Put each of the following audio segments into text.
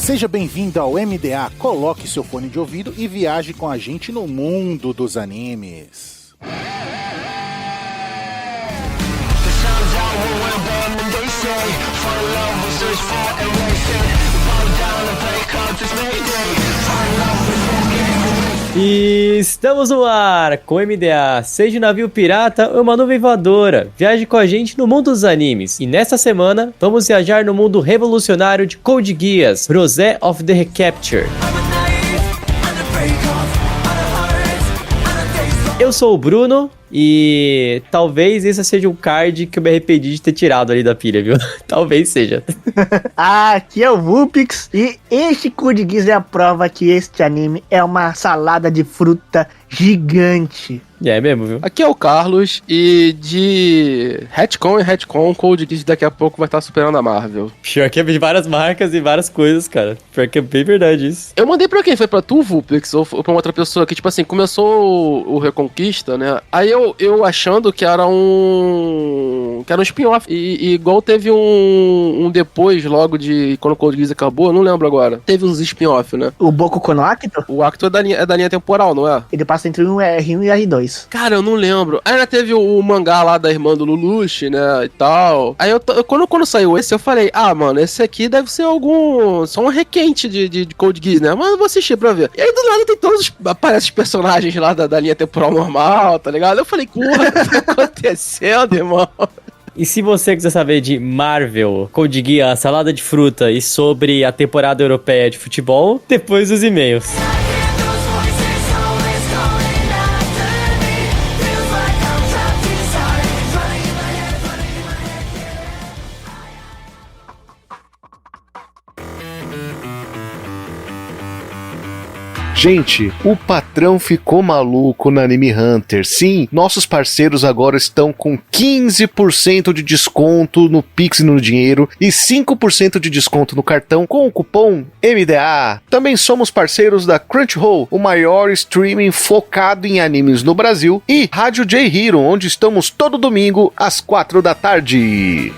Seja bem-vindo ao MDA, coloque seu fone de ouvido e viaje com a gente no mundo dos animes. E estamos no ar com o MDA, seja um navio pirata ou uma nuvem voadora, viaje com a gente no mundo dos animes. E nesta semana, vamos viajar no mundo revolucionário de Code Geass, Rosé of the Recapture. Eu sou o Bruno e talvez esse seja um card que eu me arrependi de ter tirado ali da pilha, viu? Talvez seja. Aqui é o Vulpix e este Code Geass é a prova que este anime é uma salada de fruta gigante. É mesmo, viu? Aqui é o Carlos e de retcon em retcon, Code Geass daqui a pouco vai estar superando a Marvel. Pior que é de várias marcas e várias coisas, cara. Pior que é bem verdade isso. Eu mandei pra quem? Foi pra tu, Vulpix, ou pra uma outra pessoa que, tipo assim, começou o Reconquista, né? Aí eu achando que era um spin-off. E igual teve um depois, logo de quando o Code Geass acabou, eu não lembro agora. Teve uns spin-off, né? O Boku no Acto? O Acto é da linha temporal, não é? Ele passa entre um R1 e R2. Cara, eu não lembro. Ainda teve o mangá lá da irmã do Lelouch, né, e tal. Aí quando saiu esse, eu falei, mano, esse aqui deve ser só um requente de Code Geass, né? Mas eu vou assistir pra ver. E aí do nada tem aparecem os personagens lá da linha temporal normal, tá ligado? Eu falei, porra, o que tá acontecendo, irmão? E se você quiser saber de Marvel, Code Geass, salada de fruta e sobre a temporada europeia de futebol, depois dos e-mails. Gente, o patrão ficou maluco na Anime Hunter. Sim, nossos parceiros agora estão com 15% de desconto no Pix e no dinheiro e 5% de desconto no cartão com o cupom MDA. Também somos parceiros da Crunchyroll, o maior streaming focado em animes no Brasil, e Rádio J Hero, onde estamos todo domingo às 4 da tarde.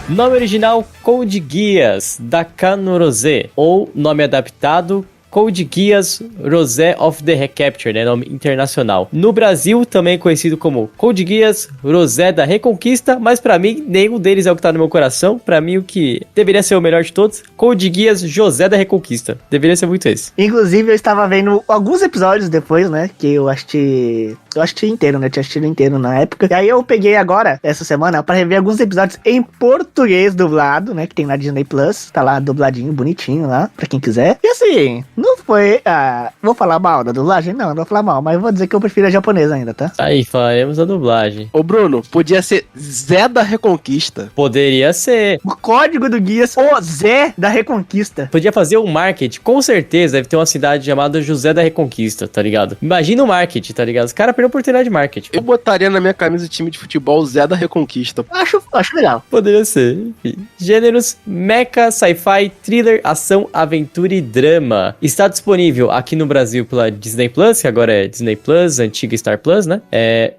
Nome original Code Geass da Kano Rosé, ou nome adaptado Code Geass Rosé of the Recapture, né, nome internacional. No Brasil, também conhecido como Code Geass Rosé da Reconquista, mas pra mim, nenhum deles é o que tá no meu coração. Pra mim, o que deveria ser o melhor de todos, Code Geass José da Reconquista. Deveria ser muito esse. Inclusive, eu estava vendo alguns episódios depois, né, que eu assisti inteiro, né, tinha assistido inteiro na época. E aí eu peguei agora, essa semana, pra rever alguns episódios em português dublado, né, que tem na Disney Plus. Tá lá dubladinho, bonitinho lá, pra quem quiser. E assim, não foi... vou falar mal da dublagem? Não vou falar mal, mas eu vou dizer que eu prefiro a japonesa ainda, tá? Aí, faremos a dublagem. Ô Bruno, podia ser Zé da Reconquista. Poderia ser. O código do Geass, o Zé da Reconquista. Podia fazer um market, com certeza deve ter uma cidade chamada José da Reconquista, tá ligado? Imagina o market, tá ligado? Os caras perderam a oportunidade de marketing. Eu botaria na minha camisa de time de futebol Zé da Reconquista. Acho legal. Poderia ser. Enfim. Gêneros: mecha, sci-fi, thriller, ação, aventura e drama. Está disponível aqui no Brasil pela Disney Plus, que agora é Disney Plus, antiga Star Plus, né?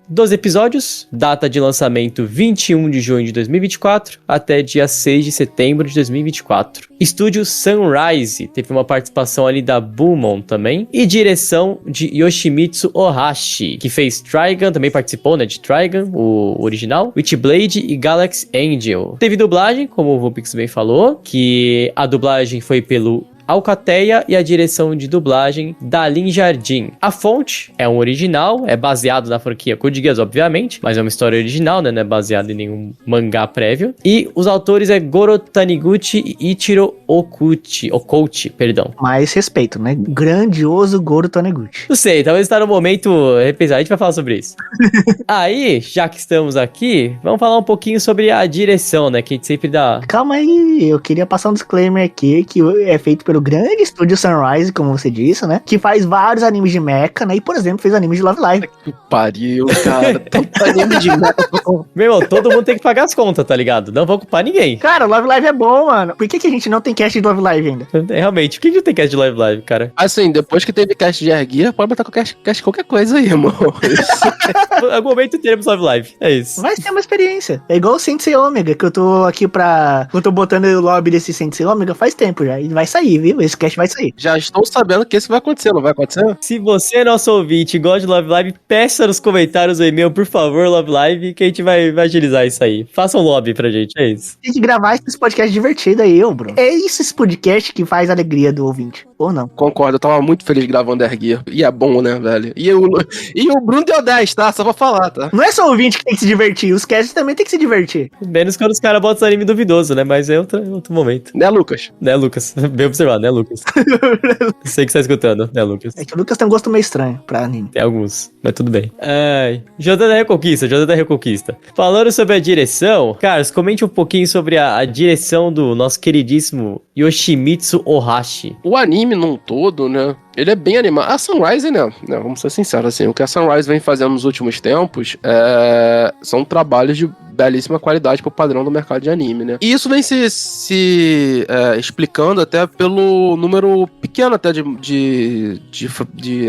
12 episódios, data de lançamento 21 de junho de 2024 até dia 6 de setembro de 2024. Estúdio Sunrise, teve uma participação ali da Boomon também, e direção de Yoshimitsu Ohashi, que fez Trigun, também participou, né, de Trigun, o original, Witchblade e Galaxy Angel. Teve dublagem, como o Vulpix bem falou, que a dublagem foi pelo Alcateia e a direção de dublagem Dalin Jardim. A fonte é um original, é baseado na franquia Code Geass, obviamente, mas é uma história original, né? Não é baseado em nenhum mangá prévio. E os autores é Goro Taniguchi e Ichiro Okouchi, perdão. Mais respeito, né? Grandioso Goro Taniguchi. Não sei, talvez está no momento repesado, a gente vai falar sobre isso. Aí, já que estamos aqui, vamos falar um pouquinho sobre a direção, né? Que a gente sempre dá... Calma aí, eu queria passar um disclaimer aqui, que é feito pelo pelo grande estúdio Sunrise, como você disse, né? Que faz vários animes de mecha, né? E, por exemplo, fez anime de Love Live. Que pariu, cara. Tanto anime de mecha. Meu irmão, todo mundo tem que pagar as contas, tá ligado? Não vou culpar ninguém. Cara, Love Live é bom, mano. Por que a gente não tem cast de Love Live ainda? Realmente, o que tem cast de Live Live, cara? Assim, depois que teve cast de Erguia, pode botar qualquer coisa aí, irmão. Em algum momento teremos Live Live. É isso. Vai ser uma experiência. É igual o Sensei Omega, que eu tô aqui eu tô botando o lobby desse Sensei Omega faz tempo já. E vai sair, viu? Esse cast vai sair. Já estou sabendo que isso vai acontecer, não vai acontecer? Se você é nosso ouvinte e gosta de Love Live, peça nos comentários o e-mail, por favor, Love Live, que a gente vai agilizar isso aí. Faça um lobby pra gente, é isso. Tem que gravar esse podcast divertido aí, ô, Bruno. É isso esse podcast que faz a alegria do ouvinte, ou não? Concordo, eu tava muito feliz gravando Erguia. E é bom, né, velho? E o Bruno deu 10, tá? Só pra falar, tá? Não é só o ouvinte que tem que se divertir, os casts também tem que se divertir. Menos quando os caras botam anime duvidoso, né? Mas é outro momento. Né, Lucas? Né, Lucas? Bem observado, né, Lucas? Sei que você tá escutando, né, Lucas? É que o Lucas tem um gosto meio estranho pra anime. Tem alguns, mas tudo bem. Ai, José da Reconquista. Falando sobre a direção, Carlos, comente um pouquinho sobre a direção do nosso queridíssimo Yoshimitsu Ohashi. O anime num todo, né? Ele é bem animado. A Sunrise, né? Vamos ser sinceros, assim. O que a Sunrise vem fazendo nos últimos tempos são trabalhos de belíssima qualidade pro padrão do mercado de anime, né? E isso vem se explicando até pelo número pequeno até de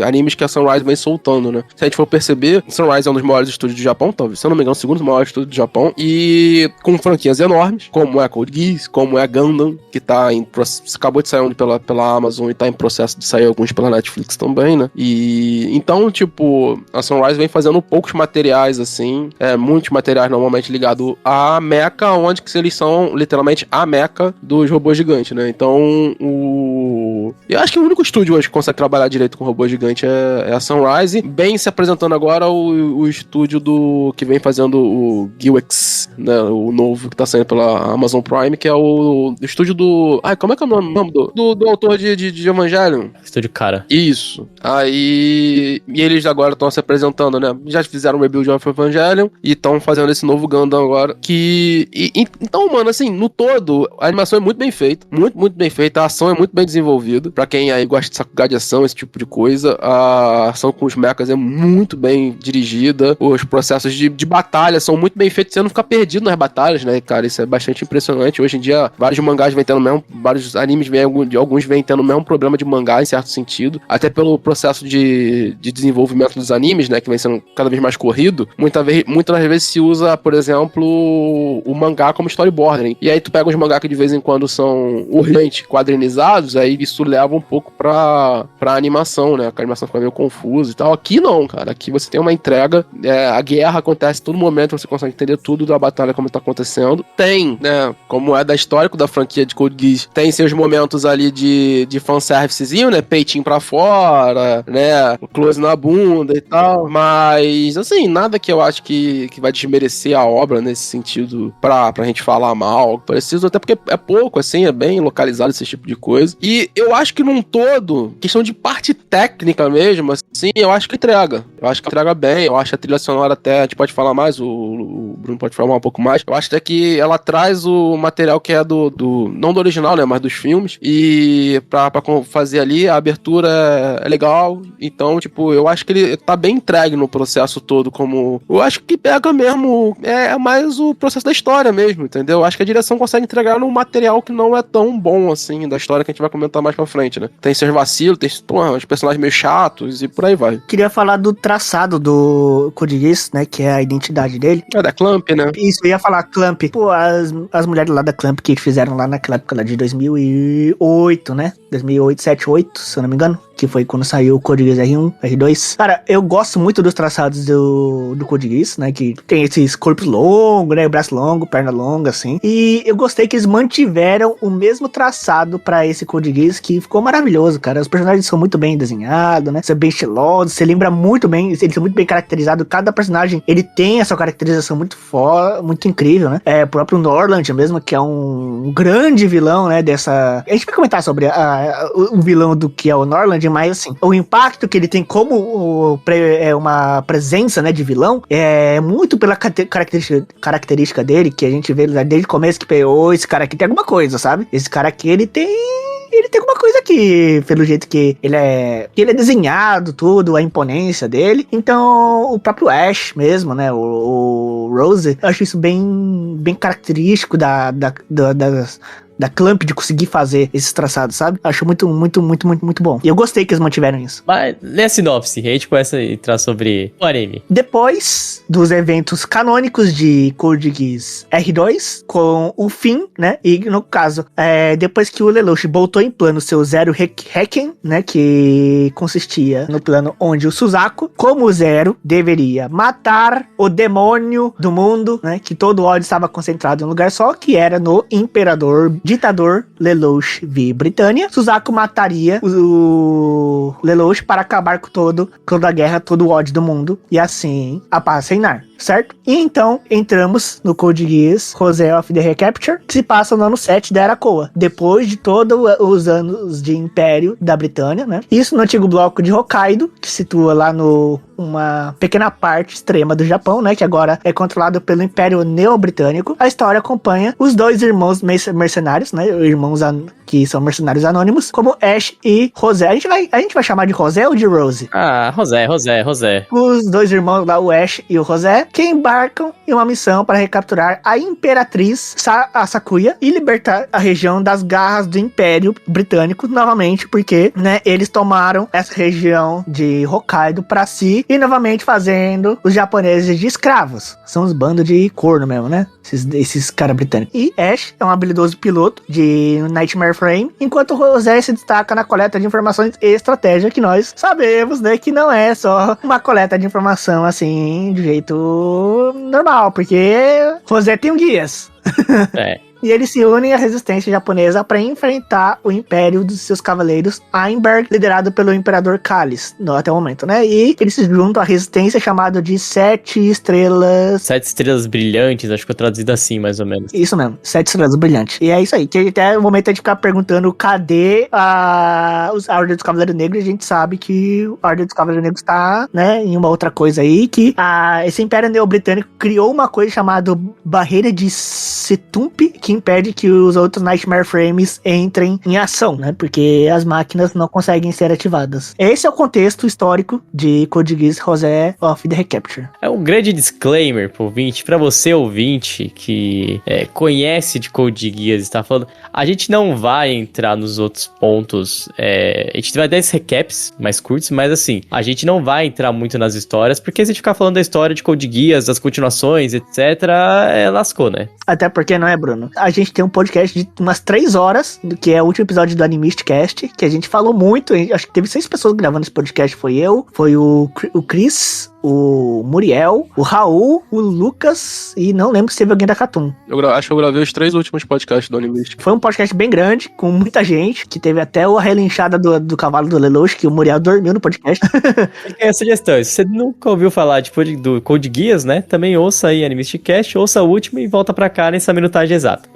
animes que a Sunrise vem soltando, né? Se a gente for perceber, a Sunrise é um dos maiores estúdios do Japão, talvez, se eu não me engano, o segundo maior estúdio do Japão, e com franquias enormes, como é Code Geass, como é Gundam, que acabou de sair pela Amazon e tá em processo de sair alguns pela Netflix também, né? E então, tipo, a Sunrise vem fazendo poucos materiais, assim, muitos materiais normalmente ligado à mecha, onde que eles são literalmente a mecha dos robôs gigantes, né? Então, eu acho que o único estúdio hoje que consegue trabalhar direito com robô gigante é a Sunrise. Bem se apresentando agora o estúdio que vem fazendo o Giwex, né? O novo que tá saindo pela Amazon Prime, que é o estúdio do... como é que é o nome do autor de Evangelion? Estúdio Cara. Isso. Aí... E eles agora estão se apresentando, né? Já fizeram o Rebuild of Evangelion e estão fazendo esse novo Gundam agora, então, mano, assim, no todo, a animação é muito bem feita, muito bem feita, a ação é muito bem desenvolvida, pra quem aí gosta de sakuga de ação, esse tipo de coisa, a ação com os mechas é muito bem dirigida, os processos de batalha são muito bem feitos, você não fica perdido nas batalhas, né, cara, isso é bastante impressionante. Hoje em dia, vários mangás vêm tendo vários animes alguns vêm tendo o mesmo problema de mangá, em certo sentido, até pelo processo de desenvolvimento dos animes, né, que vem sendo cada vez mais corrido, muitas vezes se usa, por exemplo, o mangá como storyboarding. E aí tu pega os mangá que de vez em quando são urgentes, quadrinizados, aí isso leva um pouco pra animação, né? A animação fica meio confusa e tal. Aqui não, cara. Aqui você tem uma entrega, a guerra acontece a todo momento, você consegue entender tudo da batalha como tá acontecendo. Tem, né? Como é da histórico da franquia de Code Geass, tem seus momentos ali de fanservicezinho, né? Peitinho pra fora, né? Close na bunda e tal. Mas, assim, nada que eu acho que vai desmerecer a obra nesse sentido pra gente falar mal, preciso, até porque é pouco, assim, é bem localizado esse tipo de coisa. E eu acho que num todo, questão de parte técnica mesmo, assim, eu acho que entrega. Eu acho que entrega bem, eu acho a trilha sonora até, a gente pode falar mais, o Bruno pode falar um pouco mais. Eu acho até que ela traz o material que é não do original, né, mas dos filmes, e pra fazer ali, a abertura é legal, então, tipo, eu acho que ele tá bem entregue no processo todo, como, eu acho que pega mesmo, é mais o processo da história mesmo, entendeu? Acho que a direção consegue entregar num material que não é tão bom, assim, da história que a gente vai comentar mais pra frente, né? Tem seus vacilos, tem os personagens meio chatos e por aí vai. Queria falar do traçado do Code Geass, né, que é a identidade dele. É da Clamp, né? Isso, eu ia falar Clamp. Pô, as mulheres lá da Clamp que fizeram lá naquela época lá de 2008, né? 2008, 7, 8, se eu não me engano. Que foi quando saiu o Code Geass R1, R2. Cara, eu gosto muito dos traçados do Code Geass, né? Que tem esses corpos longos, né? Braço longo, perna longa, assim. E eu gostei que eles mantiveram o mesmo traçado pra esse Code Geass, que ficou maravilhoso, cara. Os personagens são muito bem desenhados, né? São bem estilosos, você lembra muito bem, eles são muito bem caracterizados. Cada personagem, ele tem essa caracterização muito incrível, né? O próprio Norland mesmo, que é um grande vilão, né? A gente vai comentar sobre o vilão do que é o Norland, mas assim, o impacto que ele tem como uma presença, né, de vilão, é muito pela característica dele, que a gente vê desde o começo que esse cara aqui tem alguma coisa, sabe? Esse cara aqui, ele tem ele tem alguma coisa que, pelo jeito que ele é desenhado, tudo, a imponência dele. Então, o próprio Ash mesmo, né, o Rose, eu acho isso bem característico da Clamp de conseguir fazer esses traçados, sabe? Acho muito bom. E eu gostei que eles mantiveram isso. Mas lê a sinopse, a gente começa a entrar sobre o anime. Depois dos eventos canônicos de Code Geass R2, com o fim, né? E no caso, depois que o Lelouch botou em plano seu Zero Hekken, né? Que consistia no plano onde o Suzaku, como Zero, deveria matar o demônio do mundo, né? Que todo o ódio estava concentrado em um lugar só, que era no Imperador ditador Lelouch V. Britânia. Suzaku mataria o Lelouch para acabar com toda a guerra, todo o ódio do mundo, e assim a paz reinar, certo? E então entramos no Code Geass Rose of the Recapture, que se passa no ano 7 da Era Koa, depois de todos os anos de Império da Britânia, né? Isso no antigo bloco de Hokkaido, que situa lá uma pequena parte extrema do Japão, né? Que agora é controlado pelo Império Neo-Britânico. A história acompanha os dois irmãos mercenários, né? Irmãos que são mercenários anônimos, como Ash e Rosé. A gente vai chamar de Rosé ou de Rose? Ah, Rosé. Os dois irmãos lá, o Ash e o Rosé, que embarcam em uma missão para recapturar a Imperatriz a Sakuya e libertar a região das garras do Império Britânico novamente, porque, né, eles tomaram essa região de Hokkaido para si e novamente fazendo os japoneses de escravos. São uns bandos de corno mesmo, né? Esses caras britânicos. E Ash é um habilidoso piloto de Nightmare Frame, enquanto Rosé se destaca na coleta de informações e estratégia, que nós sabemos, né, que não é só uma coleta de informação assim, de jeito normal, porque Rosé tem um guias. E eles se unem à resistência japonesa para enfrentar o império dos seus cavaleiros Einberg, liderado pelo imperador Kalis, até o momento, né? E eles se juntam à resistência chamada de 7 estrelas... 7 estrelas brilhantes, acho que eu traduzido assim, mais ou menos. Isso mesmo, 7 estrelas brilhantes. E é isso aí, que até o momento a gente ficar perguntando cadê a Ordem dos Cavaleiros Negros, e a gente sabe que a Ordem dos Cavaleiros Negros está, né, em uma outra coisa aí, que esse Império Neo-Britânico criou uma coisa chamada Barreira de Setump, que impede que os outros Nightmare Frames entrem em ação, né? Porque as máquinas não conseguem ser ativadas. Esse é o contexto histórico de Code Geass Rose of the Recapture. É um grande disclaimer pro ouvinte, pra você ouvinte que conhece de Code Geass, está falando, a gente não vai entrar nos outros pontos, a gente vai dar esses recaps mais curtos, mas assim, a gente não vai entrar muito nas histórias, porque se a gente ficar falando da história de Code Geass, das continuações, etc, lascou, né? Até porque não é, Bruno? A gente tem um podcast de umas 3 horas, que é o último episódio do Animistcast, que a gente falou muito, acho que teve 6 pessoas gravando esse podcast, foi o Chris, o Muriel, o Raul, o Lucas, e não lembro se teve alguém da Catum. Acho que eu gravei os 3 últimos podcasts do Animistic. Foi um podcast bem grande, com muita gente, que teve até a relinchada do cavalo do Lelouch, que o Muriel dormiu no podcast. Fica aí a sugestão, se você nunca ouviu falar do Code Geass, né, também ouça aí Animisticast, ouça o último e volta pra cá nessa minutagem exata.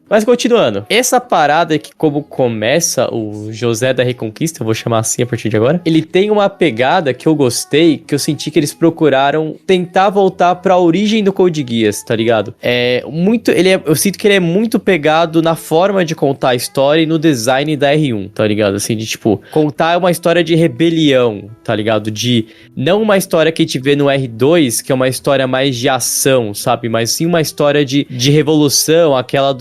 Mas continuando, essa parada que como começa o José da Reconquista, eu vou chamar assim a partir de agora, ele tem uma pegada que eu gostei, que eu senti que eles procuraram tentar voltar pra origem do Code Geass, tá ligado? Eu sinto que ele é muito pegado na forma de contar a história e no design da R1, tá ligado? Assim, de tipo, contar uma história de rebelião, tá ligado? De não uma história que a gente vê no R2, que é uma história mais de ação, sabe? Mas sim uma história de revolução, aquela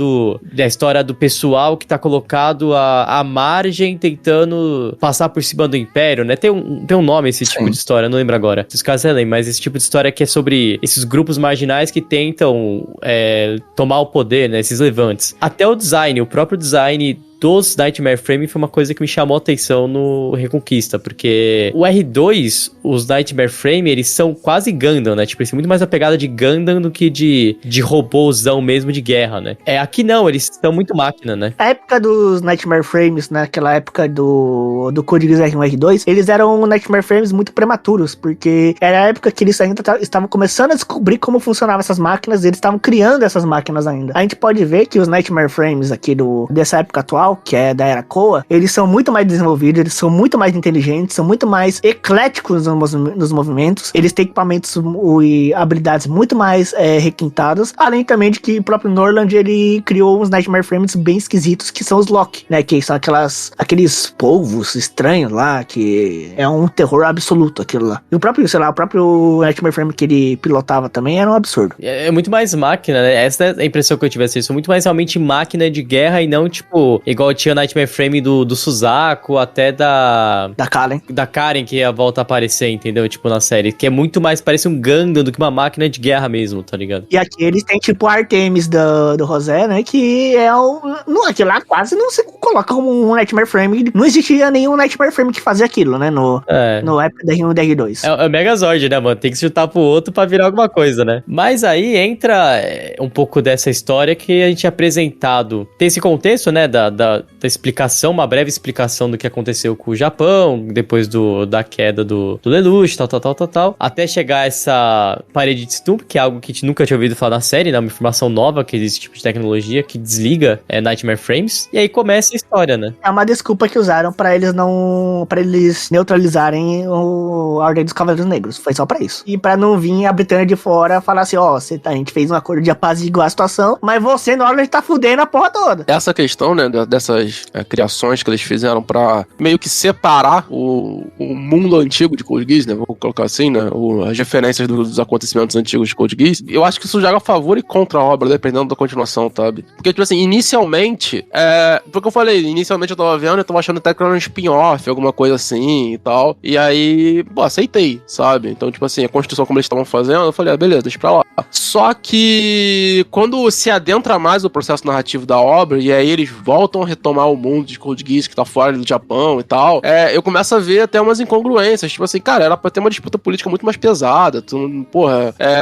da história do pessoal que tá colocado à margem, tentando passar por cima do Império, né? Tem um nome esse tipo de história, não lembro agora. Se os caras relembram, mas esse tipo de história que é sobre esses grupos marginais que tentam tomar o poder, né? Esses levantes. Até o design, o próprio design dos Nightmare Frame foi uma coisa que me chamou a atenção no Reconquista, porque o R2, os Nightmare Frame, eles são quase Gundam, né? Tipo, eles são muito mais a pegada de Gundam do que de robôzão mesmo de guerra, né? Aqui não, eles são muito máquina, né? A época dos Nightmare Frames, naquela época do Code Geass R1 e R2, eles eram Nightmare Frames muito prematuros, porque era a época que eles ainda estavam começando a descobrir como funcionavam essas máquinas, e eles estavam criando essas máquinas ainda. A gente pode ver que os Nightmare Frames aqui dessa época atual, original, que é da Era Koa, eles são muito mais desenvolvidos, eles são muito mais inteligentes, são muito mais ecléticos nos movimentos, eles têm equipamentos e habilidades muito mais requintadas, além também de que o próprio Norland, ele criou uns Nightmare Frames bem esquisitos, que são os Loki, né, que são aqueles polvos estranhos lá, que é um terror absoluto aquilo lá. E o próprio, sei lá, o próprio Nightmare Frame que ele pilotava também era um absurdo. É muito mais máquina, né? Essa é a impressão que eu tive, assim, são muito mais realmente máquina de guerra e não, tipo, igual tinha o Nightmare Frame do Suzaku, até da Karen, que volta a aparecer, entendeu? Tipo, na série, que é muito mais, parece um Gundam do que uma máquina de guerra mesmo, tá ligado? E aqui eles têm, tipo, a Artemis do Rosé, né, que é aquilo lá quase não se coloca como um Nightmare Frame, não existia nenhum Nightmare Frame que fazia aquilo, né, no época da R1 e da R2. É o Megazord, né, mano? Tem que se chutar pro outro pra virar alguma coisa, né? Mas aí entra um pouco dessa história que a gente é apresentado. Tem esse contexto, né, da explicação, uma breve explicação do que aconteceu com o Japão, depois da queda do Lelouch, tal, até chegar essa parede de Stump, que é algo que a gente nunca tinha ouvido falar na série, né? Uma informação nova, que existe tipo de tecnologia que desliga Nightmare Frames. E aí começa a história, né? É uma desculpa que usaram pra eles neutralizarem a Ordem dos Cavaleiros Negros. Foi só pra isso. E pra não vir a Britânia de fora falar assim, a gente fez um acordo de apaziguar a situação, mas você, Norland, tá fudendo a porra toda. Essa questão, né, dessas criações que eles fizeram pra meio que separar o mundo antigo de Code Geass, né, vou colocar assim, né, as referências dos acontecimentos antigos de Code Geass, eu acho que isso joga a favor e contra a obra, dependendo da continuação, sabe? Porque, tipo assim, inicialmente, porque eu falei, inicialmente eu tava vendo, eu tava achando até que era um spin-off, alguma coisa assim e tal, e aí, aceitei, sabe? Então, tipo assim, a construção como eles estavam fazendo, eu falei, beleza, deixa pra lá. Só que quando se adentra mais o processo narrativo da obra, e aí eles voltam a retomar o mundo de Code Geass que tá fora do Japão e tal, eu começo a ver até umas incongruências, tipo assim, cara, era pra ter uma disputa política muito mais pesada,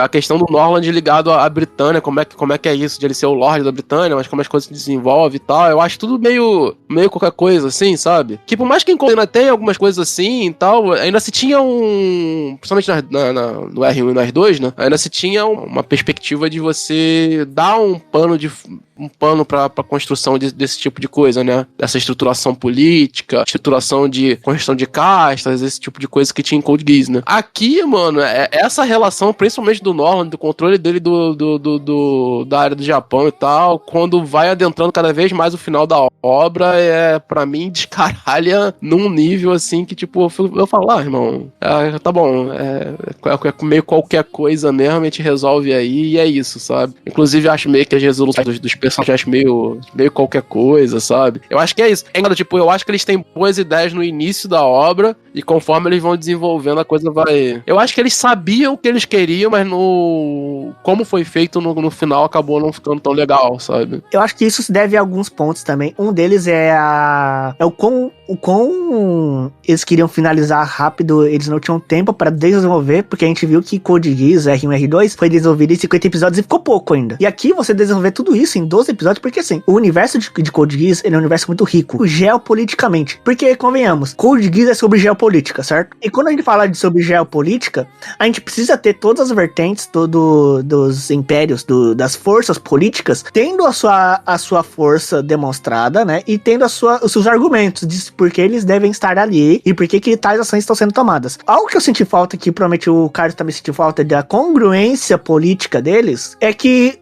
a questão do Norland ligado à Britânia, como é que é isso, de ele ser o Lorde da Britânia, mas como as coisas se desenvolvem e tal, eu acho tudo meio qualquer coisa, assim, sabe? Que por mais que ainda tenha algumas coisas assim e tal, ainda se tinha principalmente no R1 e no R2, né? Ainda se tinha uma perspectiva de você dar um pano pra construção desse tipo de coisa, né? Dessa estruturação política, estruturação de construção de castas, esse tipo de coisa que tinha em Code Geass, né? Aqui, mano, essa relação, principalmente do Norland, do controle dele da área do Japão e tal, quando vai adentrando cada vez mais o final da obra, pra mim, descaralha num nível, assim, que, tipo, eu falo, irmão, tá bom, meio qualquer coisa mesmo, a gente resolve aí e é isso, sabe? Inclusive, acho meio que as resoluções dos personagens meio qualquer coisa, sabe? Eu acho que é isso. Eu acho que eles têm boas ideias no início da obra e conforme eles vão desenvolvendo, a coisa vai... Eu acho que eles sabiam o que eles queriam, mas como foi feito no final, acabou não ficando tão legal, sabe? Eu acho que isso se deve a alguns pontos também. Um deles é o quão eles queriam finalizar rápido, eles não tinham tempo pra desenvolver, porque a gente viu que Code Geass, R1 e R2, foi desenvolvido em 50 episódios e ficou pouco ainda. E aqui você desenvolver tudo isso em 12 episódios, porque assim, o universo de Code Geass, ele é um universo muito rico, geopoliticamente. Porque, convenhamos, Code Geass é sobre geopolítica, certo? E quando a gente fala sobre geopolítica, a gente precisa ter todas as vertentes dos impérios, das forças políticas, tendo a sua força demonstrada, né? E tendo os seus argumentos de por que eles devem estar ali e por que tais ações estão sendo tomadas. Algo que eu senti falta, que provavelmente o Carlos também sentiu falta, da congruência política deles, é que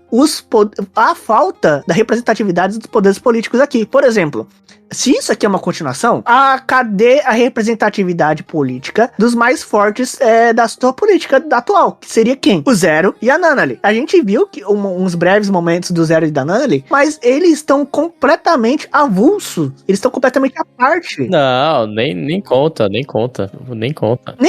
a falta da representatividade dos poderes políticos aqui. Por exemplo, se isso aqui é uma continuação, cadê a representatividade política dos mais fortes da sua política atual? Que seria quem? O Zero e a Nunnally. A gente viu que uns breves momentos do Zero e da Nunnally, mas eles estão completamente avulsos. Eles estão completamente à parte. Não, nem conta. Nem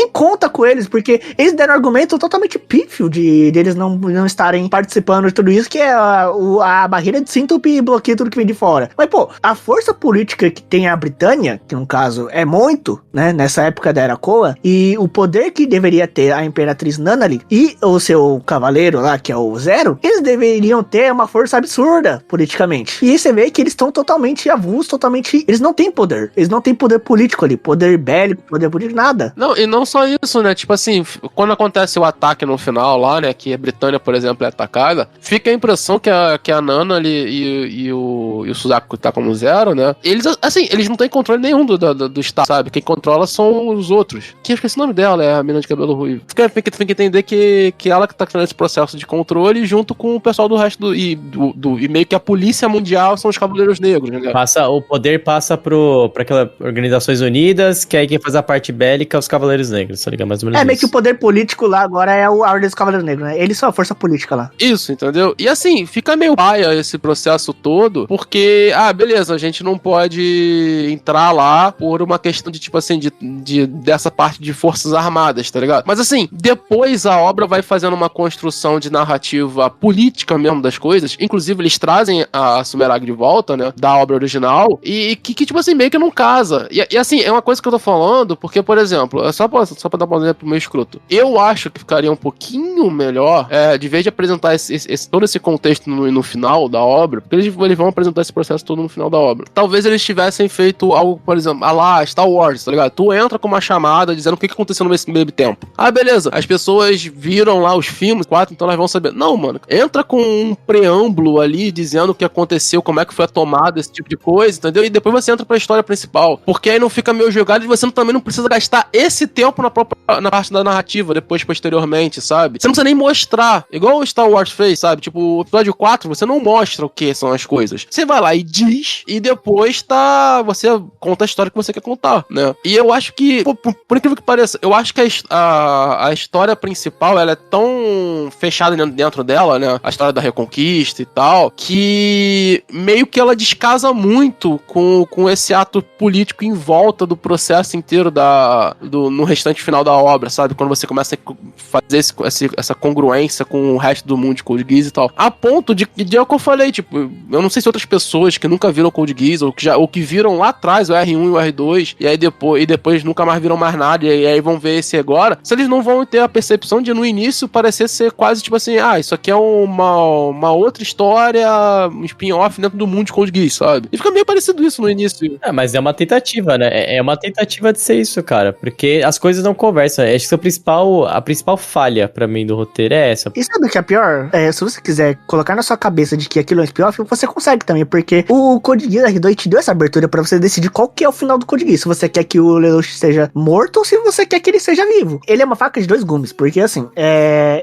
conta com eles, porque eles deram argumento totalmente pífio de eles não estarem participando de tudo isso, que é a barreira de síntope e bloqueia tudo que vem de fora. Mas, a força política que tem a Britânia, que no caso é muito, né, nessa época da Era Koa, e o poder que deveria ter a Imperatriz Nunnally e o seu cavaleiro lá, que é o Zero, eles deveriam ter uma força absurda politicamente. E aí você vê que eles estão totalmente avulsos, eles não têm poder. Eles não têm poder político ali, poder bélico, poder político, nada. Não, e não só isso, né, tipo assim, quando acontece o ataque no final lá, né, que a Britânia, por exemplo, é atacada, fica a impressão que a Nana ali e o Suzaku tá como Zero, né? Eles, assim, eles não têm controle nenhum do Estado, sabe? Quem controla são os outros. Que eu esqueci o nome dela, é a menina de cabelo ruivo. Tem que entender que ela que tá fazendo esse processo de controle junto com o pessoal do resto e meio que a polícia mundial são os Cavaleiros Negros, né? O poder passa pra aquelas Organizações Unidas, que aí quem faz a parte bélica é os Cavaleiros Negros, tá ligado? Mais ou menos meio que o poder político lá agora é a Ordem dos Cavaleiros Negros, né? Eles são a força política lá. Isso, entendeu? E assim, fica meio paia esse processo todo, porque, beleza, a gente não pode entrar lá por uma questão de, tipo assim, dessa parte de forças armadas, tá ligado? Mas assim, depois a obra vai fazendo uma construção de narrativa política mesmo das coisas, inclusive eles trazem a Sumeragi de volta, né, da obra original, e que tipo assim, meio que não casa. E assim, é uma coisa que eu tô falando, porque, por exemplo, só pra dar um exemplo meio escroto, eu acho que ficaria um pouquinho melhor, de vez de apresentar todo esse contexto no final da obra, porque eles vão apresentar esse processo todo no final da obra. Talvez eles tivessem feito algo, por exemplo, lá, Star Wars, tá ligado? Tu entra com uma chamada dizendo o que aconteceu nesse meio tempo. Beleza, as pessoas viram lá os filmes, 4, então elas vão saber. Não, mano, entra com um preâmbulo ali, dizendo o que aconteceu, como é que foi a tomada, esse tipo de coisa, entendeu? E depois você entra pra história principal. Porque aí não fica meio jogado e você também não precisa gastar esse tempo na parte da narrativa, depois, posteriormente, sabe? Você não precisa nem mostrar, igual o Star Wars fez, sabe? Tipo, o episódio 4, você não mostra o que são as coisas. Você vai lá e diz, e depois você conta a história que você quer contar, né? E eu acho que, por incrível que pareça, eu acho que a história principal, ela é tão fechada dentro dela, né? A história da Reconquista e tal, que meio que ela descasa muito com esse ato político em volta do processo inteiro no restante final da obra, sabe? Quando você começa a fazer essa congruência com o resto do mundo de Code Geass e tal. A ponto de é o que eu falei, tipo, eu não sei se outras pessoas que nunca viram Code Geass ou que viram lá atrás o R1 e o R2 e aí depois nunca mais viram mais nada e aí vão ver esse agora, se eles não vão ter a percepção de no início parecer ser quase tipo assim, isso aqui é uma outra história, um spin-off dentro do mundo de Code Geass, sabe? E fica meio parecido isso no início. Mas é uma tentativa, né? É uma tentativa de ser isso, cara, porque as coisas não conversam. Acho que a principal falha pra mim do roteiro é essa. E sabe o que é pior? Se você quiser colocar na sua cabeça de que aquilo é um spin-off, você consegue também, porque o Code Geass R2 te deu essa abertura pra você decidir qual que é o final do Code Geass, se você quer que o Lelouch seja morto ou se você quer que ele seja vivo. Ele é uma faca de dois gumes, porque assim,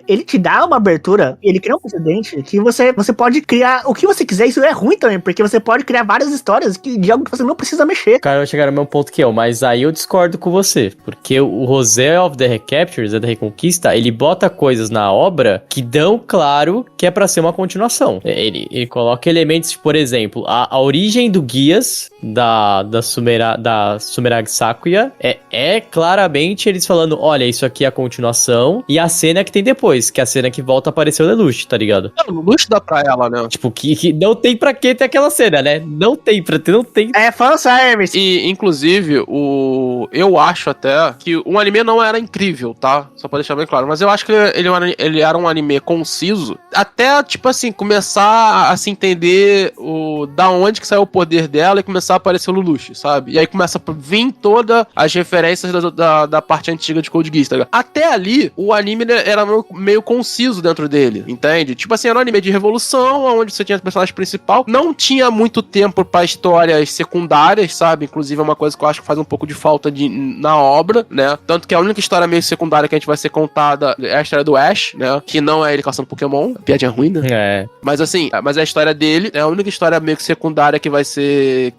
ele te dá uma abertura, ele cria um precedente que você pode criar o que você quiser. Isso é ruim também, porque você pode criar várias histórias de algo que você não precisa mexer. Cara, eu chegar no meu ponto mas aí eu discordo com você, porque o Rosé of the Recaptures, da Reconquista, ele bota coisas na obra que dão claro que é pra ser uma continuação. Ele coloca elementos, por exemplo, a origem do Geass da Sumeragi Sakuya é claramente eles falando, olha, isso aqui é a continuação, e a cena que tem depois, que é a cena que volta a aparecer o Lelouch, tá ligado? O Lelouch dá pra ela, né? Tipo, que não tem pra que ter aquela cena, né? Não tem pra ter, não tem. É fanservice. E, inclusive, eu acho até que o anime não era incrível, tá? Só pra deixar bem claro. Mas eu acho que ele era um anime conciso. Até, tipo assim, começar a se entender da onde que saiu o poder dela e começar a aparecer o Lelouch, sabe? E aí começa a vir todas as referências da parte antiga de Code Geass, tá ligado? Até ali, o anime era meio conciso dentro dele, entende? Tipo assim, era um anime de revolução, onde você tinha o personagem principal. Não tinha muito tempo pra histórias secundárias, sabe? Inclusive é uma coisa que eu acho que faz um pouco de falta na obra, né? Tanto que a única história meio secundária que a gente vai ser contada é a história do Ash, né? Que não é ele caçando Pokémon. Piadinha ruim, né? Mas assim, a história dele é a única história meio que secundária que vai ser